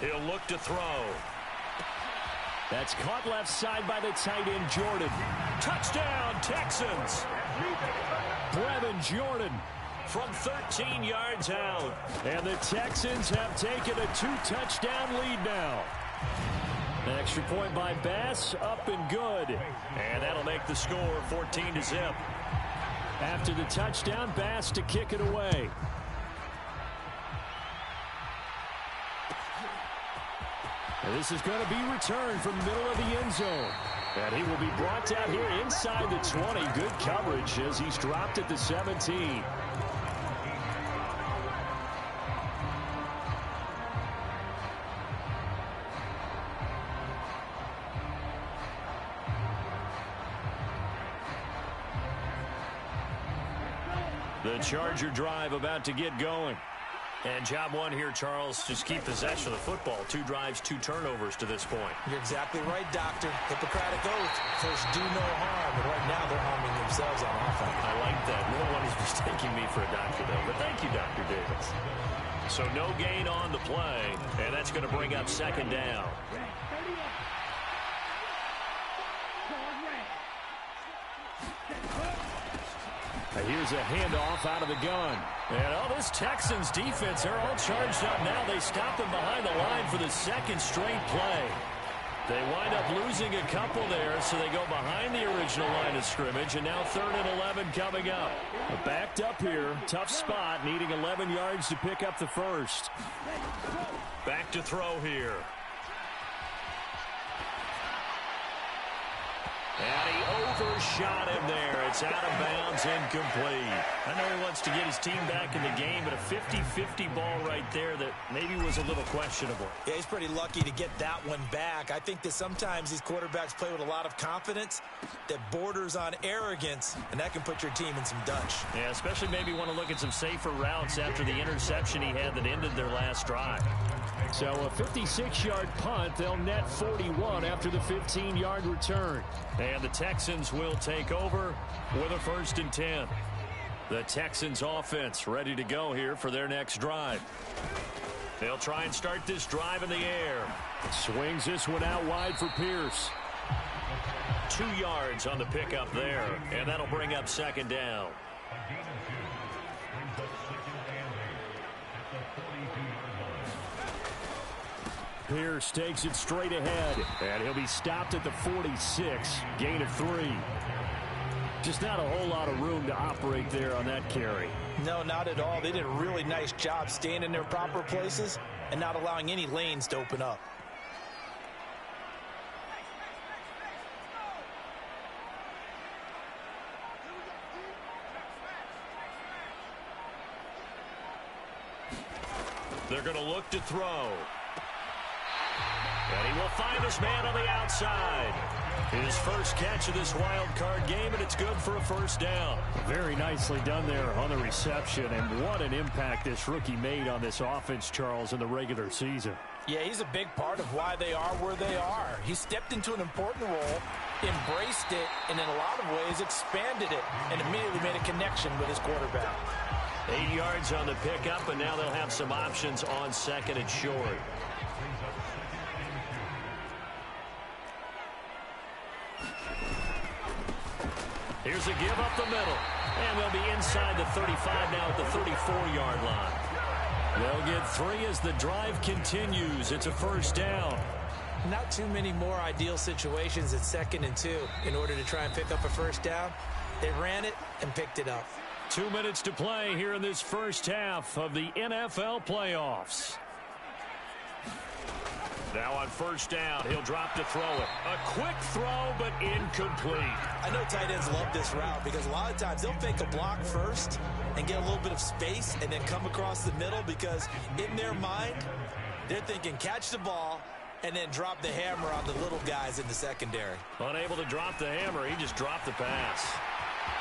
He'll look to throw. That's caught left side by the tight end, Jordan. Touchdown, Texans. Brevin Jordan from 13 yards out. And the Texans have taken a 2-touchdown lead now. An extra point by Bass, up and good. And that'll make the score 14-0. After the touchdown, Bass to kick it away. And this is going to be returned from the middle of the end zone. And he will be brought down here inside the 20. Good coverage as he's dropped at the 17. The Charger drive about to get going. And job one here, Charles, just keep possession of the football. 2 drives, 2 turnovers to this point. You're exactly right, Doctor. Hippocratic oath. First, do no harm. And right now, they're harming themselves on offense. I like that. No one is mistaking me for a doctor, though. But thank you, Dr. Davis. So no gain on the play, and that's going to bring up 2nd down. Here's a handoff out of the gun. And this Texans defense, they're all charged up now. They stop them behind the line for the 2nd straight play. They wind up losing a couple there, so they go behind the original line of scrimmage, and now 3rd and 11 coming up. Backed up here, tough spot, needing 11 yards to pick up the first. Back to throw here. And he overshot him there. It's out of bounds, incomplete. I know he wants to get his team back in the game, but a 50-50 ball right there that maybe was a little questionable. Yeah, he's pretty lucky to get that one back. I think that sometimes these quarterbacks play with a lot of confidence that borders on arrogance, and that can put your team in some dutch. Yeah, especially maybe want to look at some safer routes after the interception he had that ended their last drive. So a 56-yard punt. They'll net 41 after the 15-yard return. And the Texans will take over with a 1st and 10. The Texans offense ready to go here for their next drive. They'll try and start this drive in the air. Swings this one out wide for Pierce. 2 yards on the pickup there, and that'll bring up 2nd down. Pierce takes it straight ahead, and he'll be stopped at the 46. Gain of 3. Just not a whole lot of room to operate there on that carry. No, not at all. They did a really nice job staying in their proper places and not allowing any lanes to open up. They're going to look to throw. And he will find his man on the outside. His first catch of this wild card game, and it's good for a 1st down. Very nicely done there on the reception, and what an impact this rookie made on this offense, Charles, in the regular season. Yeah, he's a big part of why they are where they are. He stepped into an important role, embraced it, and in a lot of ways expanded it, and immediately made a connection with his quarterback. 8 yards on the pickup, and now they'll have some options on 2nd and short. Here's a give up the middle. And they'll be inside the 35 now at the 34-yard line. They'll get 3 as the drive continues. It's a 1st down. Not too many more ideal situations at 2nd and 2 in order to try and pick up a 1st down. They ran it and picked it up. 2 minutes to play here in this first half of the NFL playoffs. Now on 1st down, he'll drop to throw it. A quick throw, but incomplete. I know tight ends love this route because a lot of times they'll fake a block first and get a little bit of space and then come across the middle because in their mind, they're thinking catch the ball and then drop the hammer on the little guys in the secondary. Unable to drop the hammer, he just dropped the pass.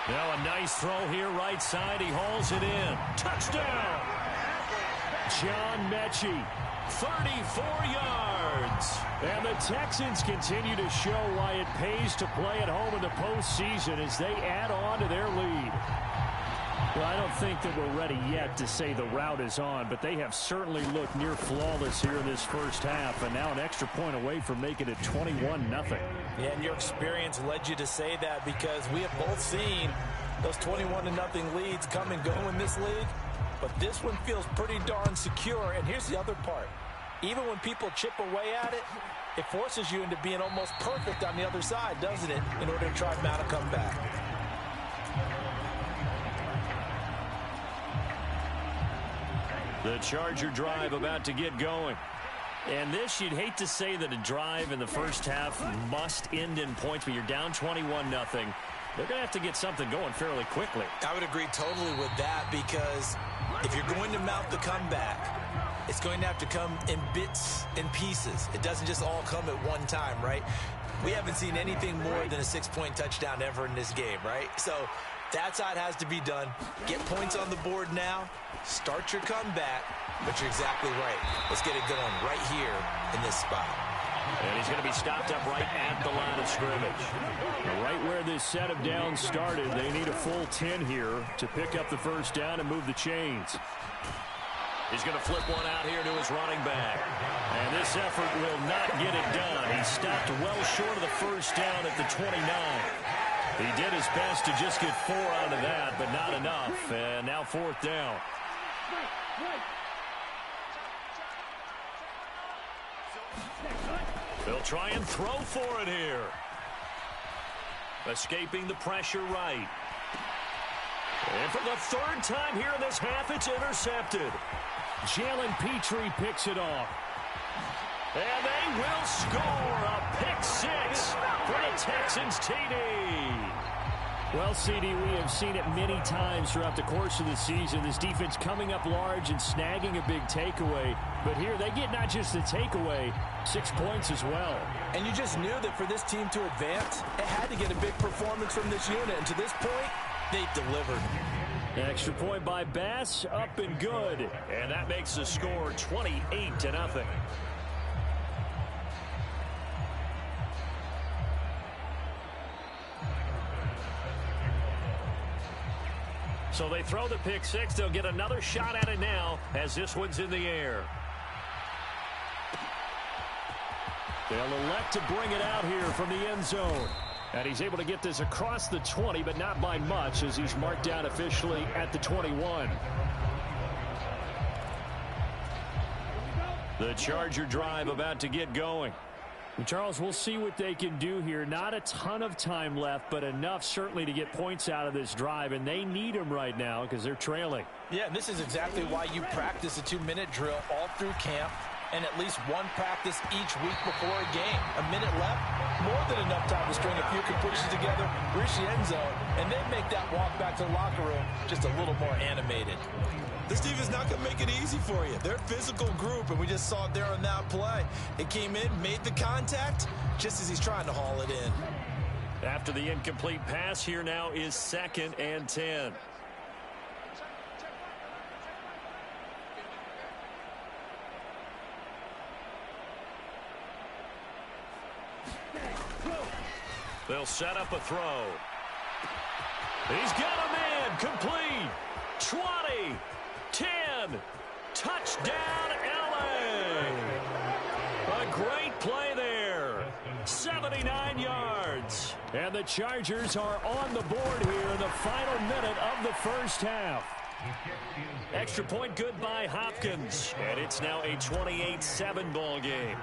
Now a nice throw here right side. He hauls it in. Touchdown! John Mechie. 34 yards. And the Texans continue to show why it pays to play at home in the postseason as they add on to their lead. Well, I don't think that we're ready yet to say the route is on, but they have certainly looked near flawless here in this first half, and now an extra point away from making it 21-0. Yeah, and your experience led you to say that because we have both seen those 21-0 leads come and go in this league. But this one feels pretty darn secure. And here's the other part. Even when people chip away at it, it forces you into being almost perfect on the other side, doesn't it, in order to try and mount a comeback. The Charger drive about to get going. And this, you'd hate to say that a drive in the first half must end in points, but you're down 21-0. They're going to have to get something going fairly quickly. I would agree totally with that because if you're going to mount the comeback, it's going to have to come in bits and pieces. It doesn't just all come at one time, right? We haven't seen anything more than a 6-point touchdown ever in this game, right? So that's how it has to be done. Get points on the board now. Start your comeback. But you're exactly right. Let's get it going right here in this spot. And he's going to be stopped up right at the line of scrimmage. Right where this set of downs started, they need a full 10 here to pick up the 1st down and move the chains. He's going to flip one out here to his running back. And this effort will not get it done. He stopped well short of the 1st down at the 29. He did his best to just get 4 out of that, but not enough. And now 4th down. They'll try and throw for it here. Escaping the pressure right. And for the 3rd time here in this half, it's intercepted. Jalen Petrie picks it off. And they will score a pick six for the Texans TD. Well, CD, we have seen it many times throughout the course of the season. This defense coming up large and snagging a big takeaway. But here they get not just the takeaway, 6 points as well. And you just knew that for this team to advance, it had to get a big performance from this unit. And to this point, they delivered. Extra point by Bass, up and good. And that makes the score 28-0. So they throw the pick six. They'll get another shot at it now as this one's in the air. They'll elect to bring it out here from the end zone. And he's able to get this across the 20, but not by much as he's marked down officially at the 21. The Charger drive about to get going. And Charles, we'll see what they can do here. Not a ton of time left, but enough certainly to get points out of this drive, and they need them right now because they're trailing. Yeah, and this is exactly why you practice a 2-minute drill all through camp and at least one practice each week before a game. A minute left, more than enough time to string a few completions together, reach the end zone, and then make that walk back to the locker room just a little more animated. This defense not going to make it easy for you. They're a physical group, and we just saw it there on that play. It came in, made the contact, just as he's trying to haul it in. After the incomplete pass, here now is 2nd and 10. They'll set up a throw. He's got a man complete. 20. 10. Touchdown, LA. A great play there. 79 yards. And the Chargers are on the board here in the final minute of the first half. Extra point good by Hopkins. And it's now a 28-7 ball game.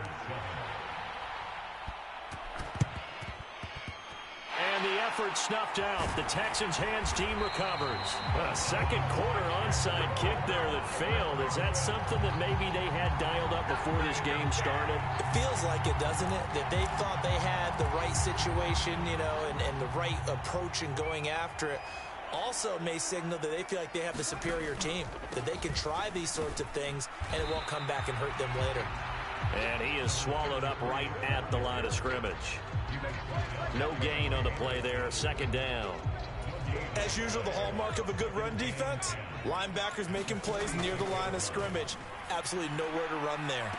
And the effort snuffed out. The Texans' hands team recovers. A second quarter onside kick there that failed. Is that something that maybe they had dialed up before this game started? It feels like it, doesn't it? That they thought they had the right situation, you know, and the right approach in going after it. Also may signal that they feel like they have the superior team, that they can try these sorts of things and it won't come back and hurt them later. And he is swallowed up right at the line of scrimmage. No gain on the play there. 2nd down. As usual, the hallmark of a good run defense, linebackers making plays near the line of scrimmage. Absolutely nowhere to run there.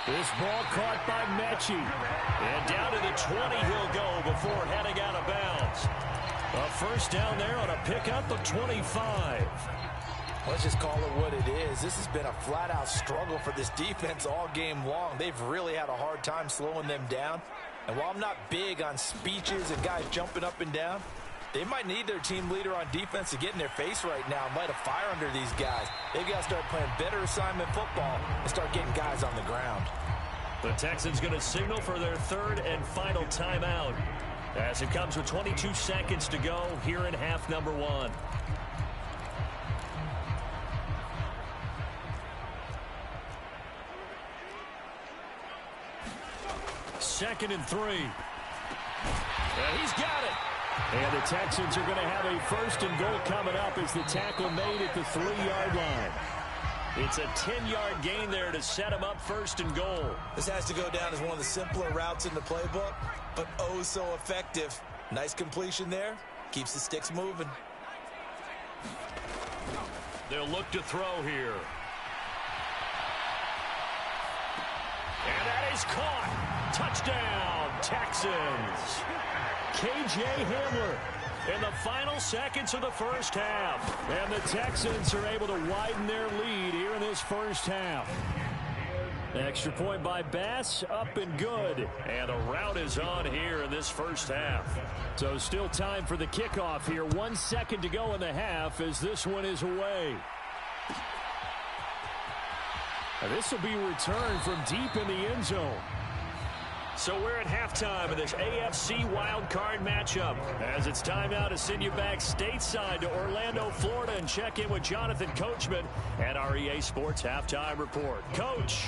This ball caught by Mechie. And down to the 20 he'll go before heading out of bounds. A first down there on a pickup of 25. Let's just call it what it is. This has been a flat-out struggle for this defense all game long. They've really had a hard time slowing them down. And while I'm not big on speeches and guys jumping up and down, they might need their team leader on defense to get in their face right now and light a fire under these guys. They've got to start playing better assignment football and start getting guys on the ground. The Texans going to signal for their 3rd and final timeout as it comes with 22 seconds to go here in half number 1. 2nd and 3. And he's got it. And the Texans are going to have a 1st and goal coming up as the tackle made at the 3-yard line. It's a 10-yard gain there to set him up 1st and goal. This has to go down as one of the simpler routes in the playbook, but oh so effective. Nice completion there. Keeps the sticks moving. They'll look to throw here. And that is caught. Touchdown, Texans. K.J. Hamler in the final seconds of the first half. And the Texans are able to widen their lead here in this first half. Extra point by Bass, up and good. And a rout is on here in this first half. So still time for the kickoff here. 1 second to go in the half as this one is away. This will be returned from deep in the end zone. So we're at halftime of this AFC wildcard matchup. As it's time now to send you back stateside to Orlando, Florida, and check in with Jonathan Coachman at our EA Sports Halftime Report. Coach.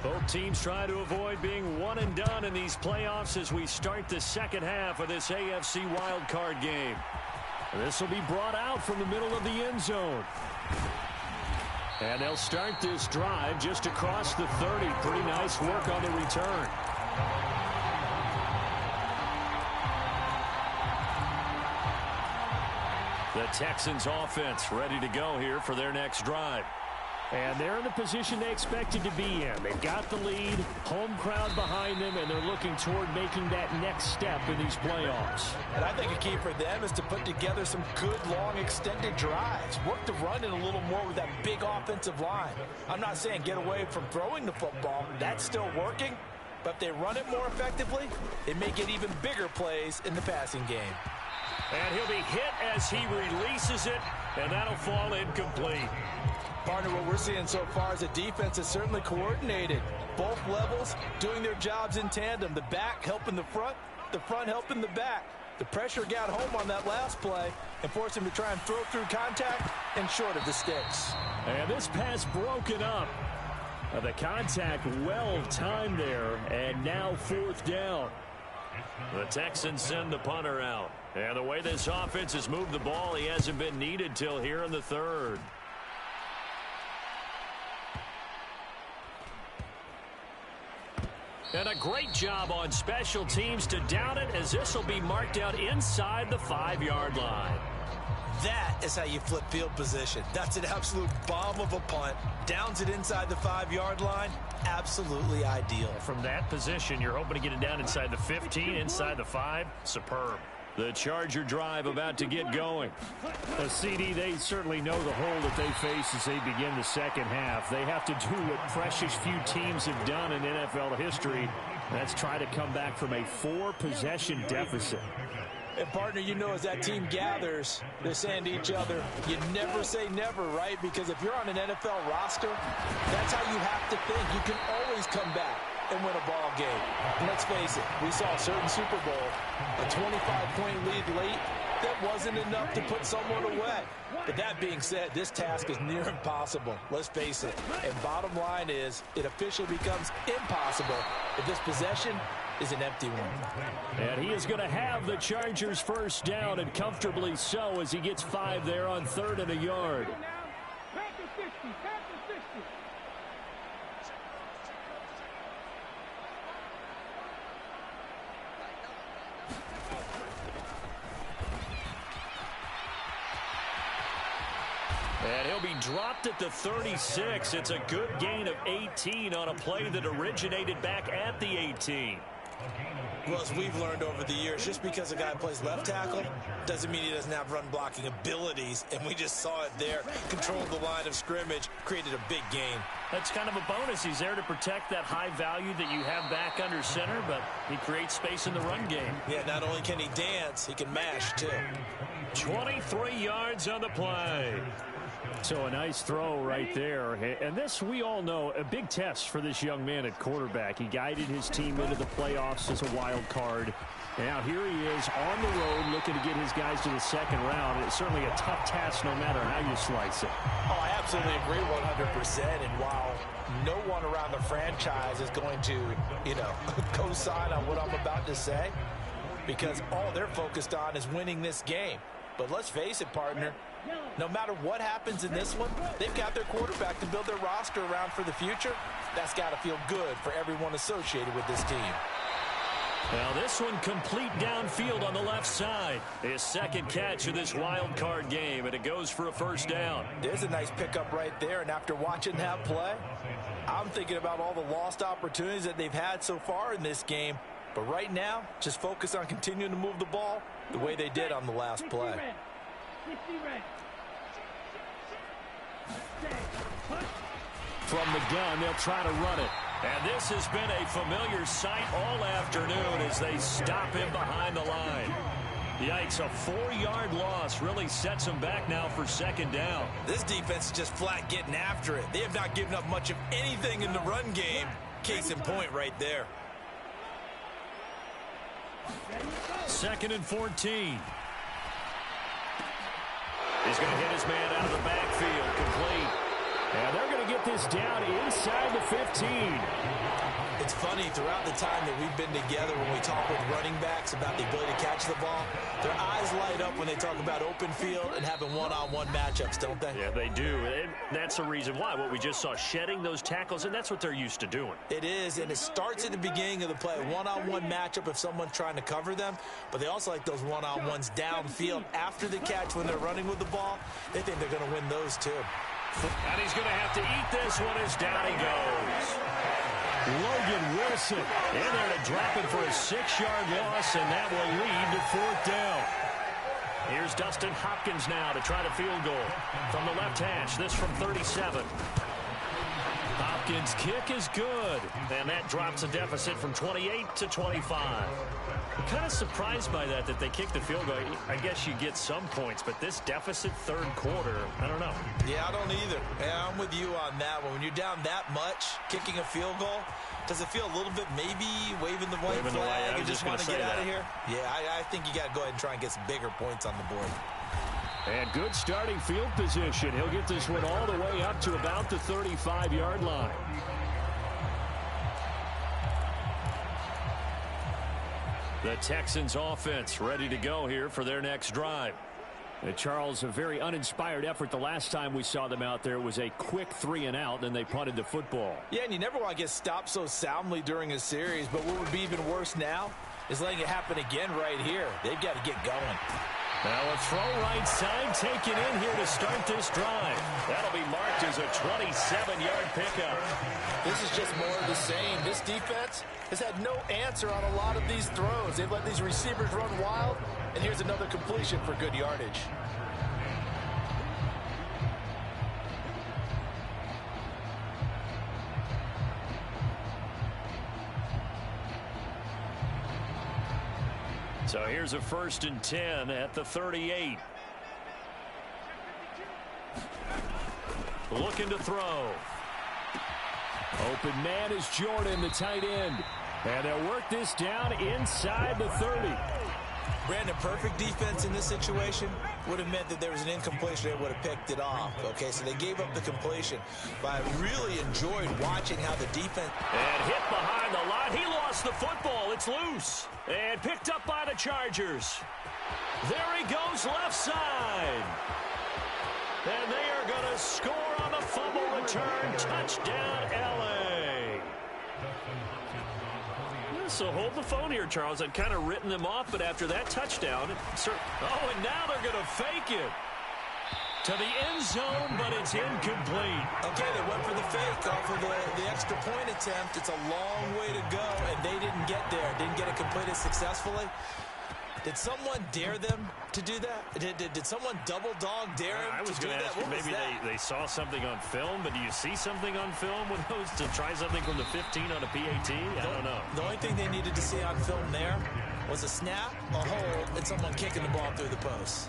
Both teams try to avoid being one and done in these playoffs as we start the second half of this AFC wildcard game. This will be brought out from the middle of the end zone. And they'll start this drive just across the 30. Pretty nice work on the return. The Texans offense ready to go here for their next drive. And they're in the position they expected to be in. They've got the lead, home crowd behind them, and they're looking toward making that next step in these playoffs. And I think a key for them is to put together some good, long, extended drives. Work the run in a little more with that big offensive line. I'm not saying get away from throwing the football. That's still working. But if they run it more effectively, it may get even bigger plays in the passing game. And he'll be hit as he releases it, and that'll fall incomplete. Partner, what we're seeing so far is a defense is certainly coordinated. Both levels doing their jobs in tandem. The back helping the front helping the back. The pressure got home on that last play and forced him to try and throw through contact and short of the sticks. And this pass broken up. The contact well timed there, and now fourth down. The Texans send the punter out. And the way this offense has moved the ball, he hasn't been needed till here in the third. And a great job on special teams to down it, as this will be marked out inside the 5-yard line. That is how you flip field position. That's an absolute bomb of a punt. Downs it inside the 5-yard line. Absolutely ideal. From that position, you're hoping to get it down inside the 15, inside the 5. Superb. The Charger drive about to get going. The CD, they certainly know the hole that they face as they begin the second half. They have to do what precious few teams have done in NFL history. That's try to come back from a 4-possession deficit. And, partner, you know, as that team gathers, they're saying to each other, you never say never, right? Because if you're on an NFL roster, that's how you have to think. You can always come back and win a ball game. And let's face it, we saw a certain Super Bowl, a 25-point lead late, that wasn't enough to put someone away. But that being said, this task is near impossible. Let's face it. And bottom line is, it officially becomes impossible if this possession is an empty one. And he is going to have the Chargers first down, and comfortably so, as he gets 5 there on 3rd and a yard. And he'll be dropped at the 36. It's a good gain of 18 on a play that originated back at the 18. Well, as we've learned over the years, just because a guy plays left tackle doesn't mean he doesn't have run blocking abilities. And we just saw it there. Controlled the line of scrimmage, created a big gain. That's kind of a bonus. He's there to protect that high value that you have back under center, but he creates space in the run game. Yeah, not only can he dance, he can mash too. 23 yards on the play. So a nice throw right there. And this, we all know, a big test for this young man at quarterback. He guided his team into the playoffs as a wild card. Now here he is on the road looking to get his guys to the second round. It's certainly a tough task no matter how you slice it. Oh, I absolutely agree 100%. And while no one around the franchise is going to, co-sign on what I'm about to say, because all they're focused on is winning this game. But let's face it, partner, no matter what happens in this one, they've got their quarterback to build their roster around for the future. That's got to feel good for everyone associated with this team. Now this one complete downfield on the left side. His second catch of this wild card game, and it goes for a first down. There's a nice pickup right there, and after watching that play, I'm thinking about all the lost opportunities that they've had so far in this game. But right now, just focus on continuing to move the ball the way they did on the last play. From the gun, they'll try to run it. And this has been a familiar sight all afternoon as they stop him behind the line. Yikes, a 4-yard loss really sets them back now for second down. This defense is just flat getting after it. They have not given up much of anything in the run game. Case in point right there. 2nd and 14. He's going to hit his man out of the backfield, complete. And they're going to get this down inside the 15. It's funny, throughout the time that we've been together, when we talk with running backs about the ability to catch the ball, their eyes light up when they talk about open field and having one-on-one matchups, don't they? Yeah, they do. And that's the reason why. What we just saw, shedding those tackles, and that's what they're used to doing. It is, and it starts at the beginning of the play. One-on-one matchup if someone's trying to cover them, but they also like those one-on-ones downfield after the catch when they're running with the ball. They think they're going to win those too. And he's going to have to eat this one as down he goes. Logan Wilson in there to drop it for a 6-yard loss, and that will lead to 4th down. Here's Dustin Hopkins now to try the field goal from the left hash. This from 37. Hopkins' kick is good. And that drops a deficit from 28 to 25. I'm kind of surprised by that they kicked the field goal. I guess you get some points, but this deficit third quarter, I don't know. Yeah, I don't either. Yeah, I'm with you on that one. When you're down that much, kicking a field goal, does it feel a little bit maybe waving the white flag and just want to get out of here? Yeah, I think you got to go ahead and try and get some bigger points on the board. And good starting field position. He'll get this one all the way up to about the 35-yard line. The Texans offense ready to go here for their next drive. And Charles, a very uninspired effort. The last time we saw them out there was a quick 3-and-out, then they punted the football. Yeah, and you never want to get stopped so soundly during a series, but what would be even worse now is letting it happen again right here. They've got to get going. Now a throw right side taken in here to start this drive. That'll be marked as a 27-yard pickup. This is just more of the same. This defense has had no answer on a lot of these throws. They've let these receivers run wild, and here's another completion for good yardage. So here's a 1st and 10 at the 38. Looking to throw. Open man is Jordan, the tight end. And they'll work this down inside the 30. Brandon, perfect defense in this situation would have meant that there was an incompletion. They would have picked it off. Okay, so they gave up the completion. But I really enjoyed watching how the defense... And hit behind the line. He lost the football. It's loose. And picked up by the Chargers. There he goes left side. And they are going to score on the fumble return. Touchdown, L.A. So hold the phone here, Charles. I'd kind of written them off, but after that touchdown, and now they're going to fake it to the end zone, but it's incomplete. Okay, they went for the fake off of the extra point attempt. It's a long way to go, and they didn't get there. Didn't get it completed successfully. Did someone dare them to do that? Did someone double dog dare them I was to do going to that? ask you, maybe they saw something on film, but do you see something on film with those to try something from the 15 on a PAT? I don't know. The only thing they needed to see on film there was a snap, a hold, and someone kicking the ball through the post.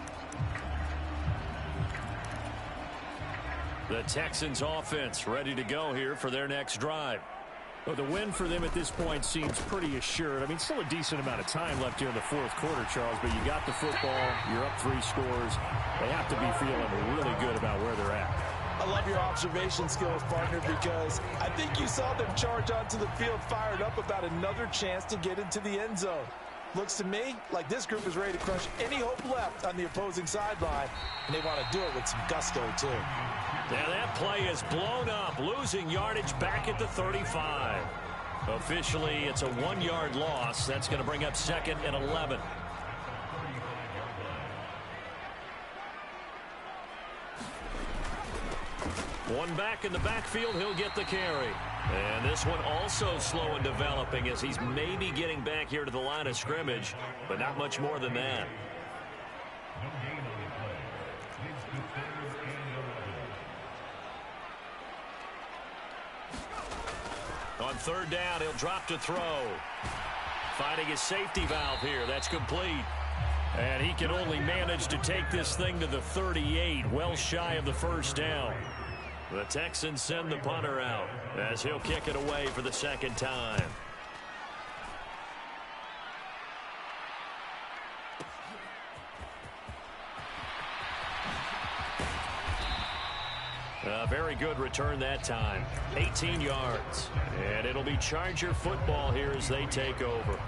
The Texans offense ready to go here for their next drive. Well, the win for them at this point seems pretty assured. I mean, still a decent amount of time left here in the fourth quarter, Charles, but you got the football, you're up 3 scores. They have to be feeling really good about where they're at. I love your observation skills, partner, because I think you saw them charge onto the field fired up about another chance to get into the end zone. Looks to me like this group is ready to crush any hope left on the opposing sideline, and they want to do it with some gusto, too. Now that play is blown up, losing yardage back at the 35. Officially, it's a 1-yard loss. That's going to bring up 2nd and 11. One back in the backfield, he'll get the carry. And this one also slow in developing as he's maybe getting back here to the line of scrimmage, but not much more than that. On 3rd down, he'll drop to throw. Finding his safety valve here. That's complete. And he can only manage to take this thing to the 38, well shy of the 1st down. The Texans send the punter out as he'll kick it away for the 2nd time. A very good return that time. 18 yards. And it'll be Charger football here as they take over.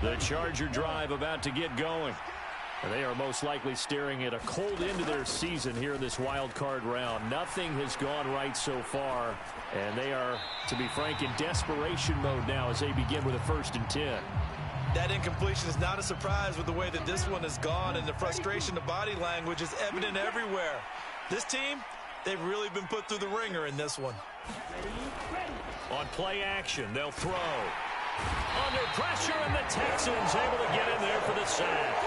The Charger drive about to get going. And they are most likely staring at a cold end to their season here in this wild card round. Nothing has gone right so far, and they are, to be frank, in desperation mode now as they begin with a 1st and 10. That incompletion is not a surprise with the way that this one has gone, and the frustration, the body language is evident everywhere. This team, they've really been put through the ringer in this one. On play action, they'll throw. Under pressure, and the Texans able to get in there for the sack.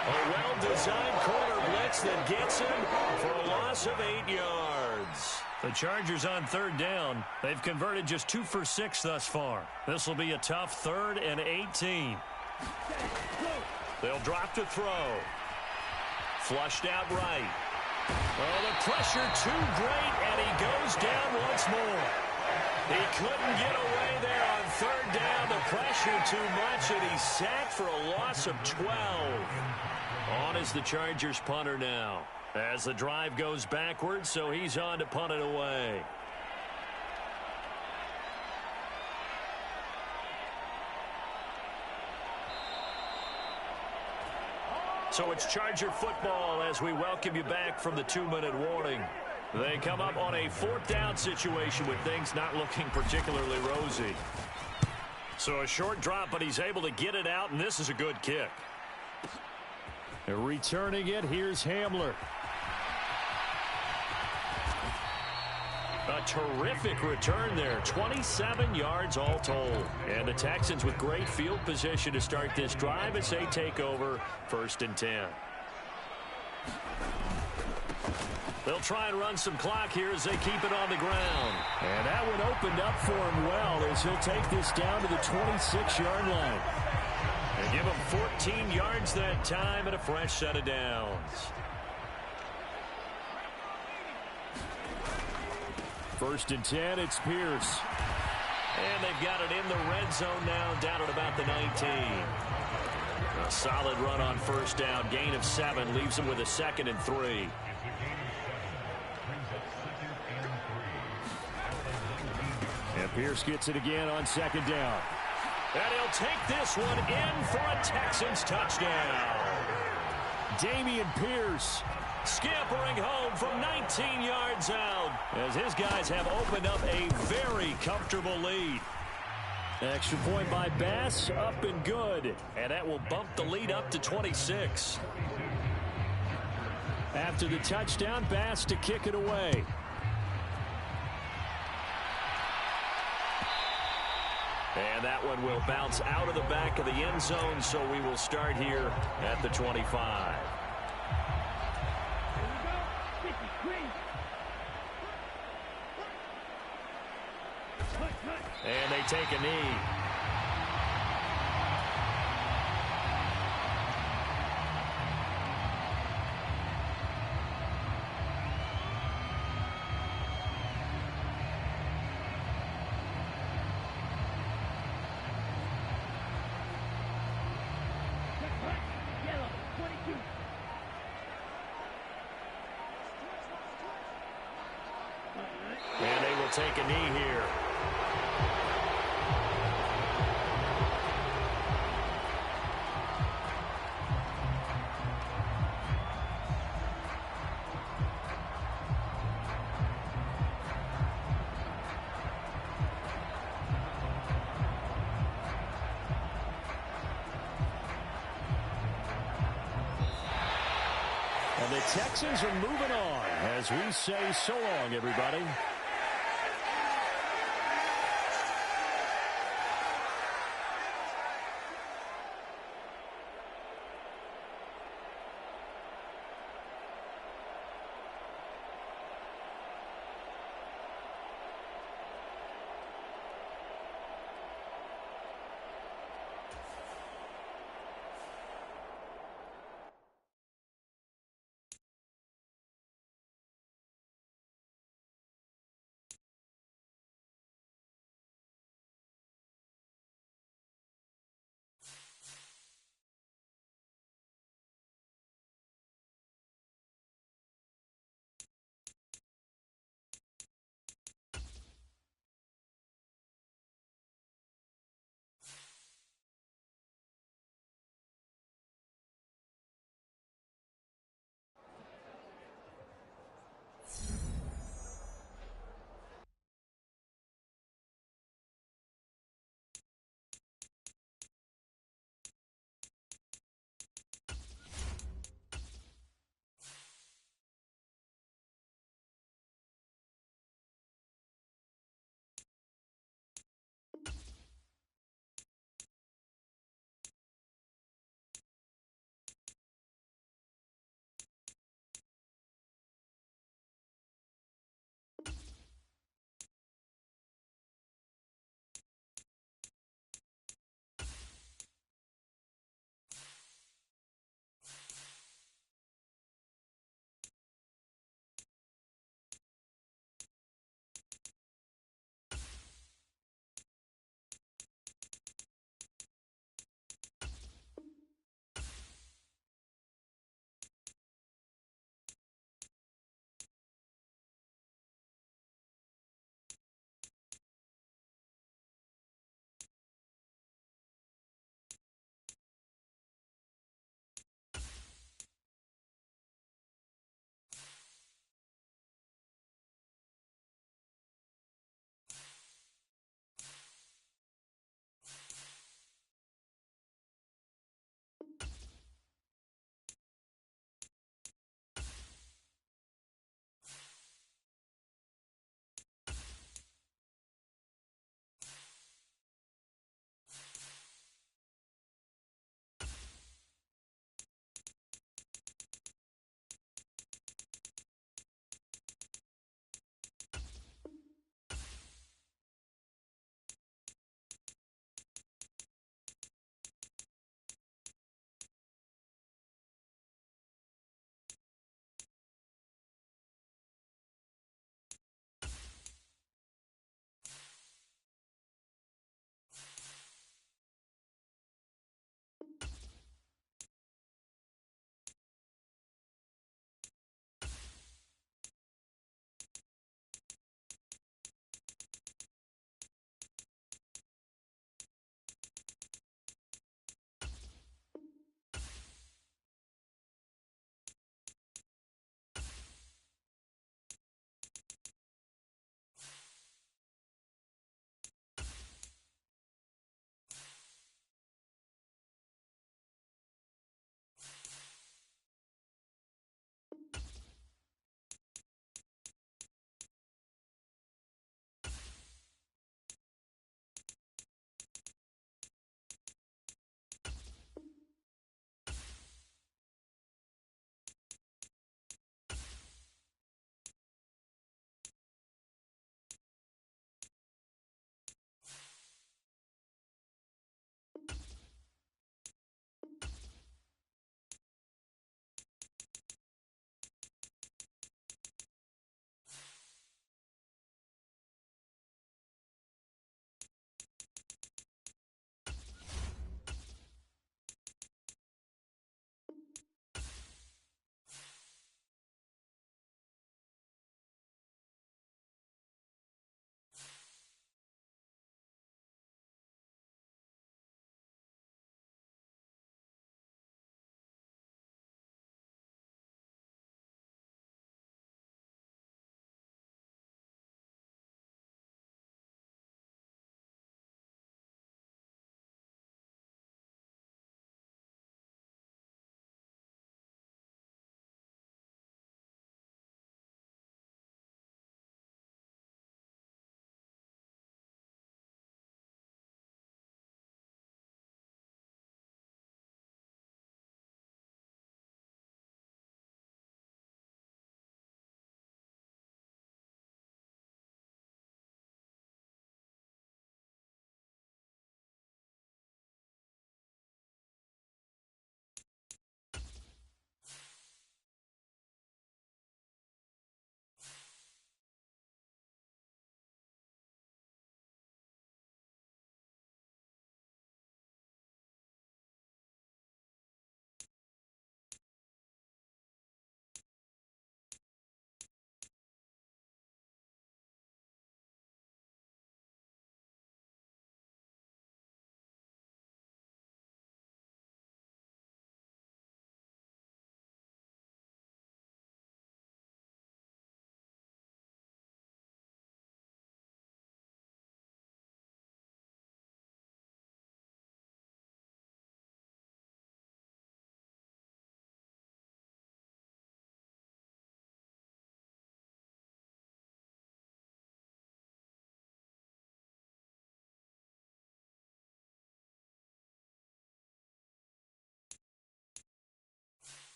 A well-designed corner blitz that gets him for a loss of 8 yards. The Chargers on 3rd down. They've converted just 2 for 6 thus far. This will be a tough 3rd and 18. They'll drop to throw. Flushed out right. Oh, the pressure too great, and he goes down once more. He couldn't get away there on 3rd down. The pressure too much, and he's sacked for a loss of 12. On is the Chargers punter now. As the drive goes backwards, so he's on to punt it away. So it's Charger football as we welcome you back from the 2-minute warning. They come up on a 4th down situation with things not looking particularly rosy. So a short drop, but he's able to get it out, and this is a good kick. Returning it, here's Hamler. A terrific return there. 27 yards all told. And the Texans with great field position to start this drive as they take over 1st and 10. They'll try and run some clock here as they keep it on the ground. And that one opened up for him well as he'll take this down to the 26-yard line. They give him 14 yards that time and a fresh set of downs. 1st and 10, it's Pierce. And they've got it in the red zone now, down at about the 19. A solid run on 1st down. Gain of 7 leaves them with a 2nd and 3. And Pierce gets it again on 2nd down. And he'll take this one in for a Texans touchdown. Dameon Pierce scampering home from 19 yards out as his guys have opened up a very comfortable lead. Extra point by Bass, up and good. And that will bump the lead up to 26. After the touchdown, Bass to kick it away. And that one will bounce out of the back of the end zone, so we will start here at the 25. And they take a knee. And they will take a knee here. And the Texans are moving on as we say so long, everybody.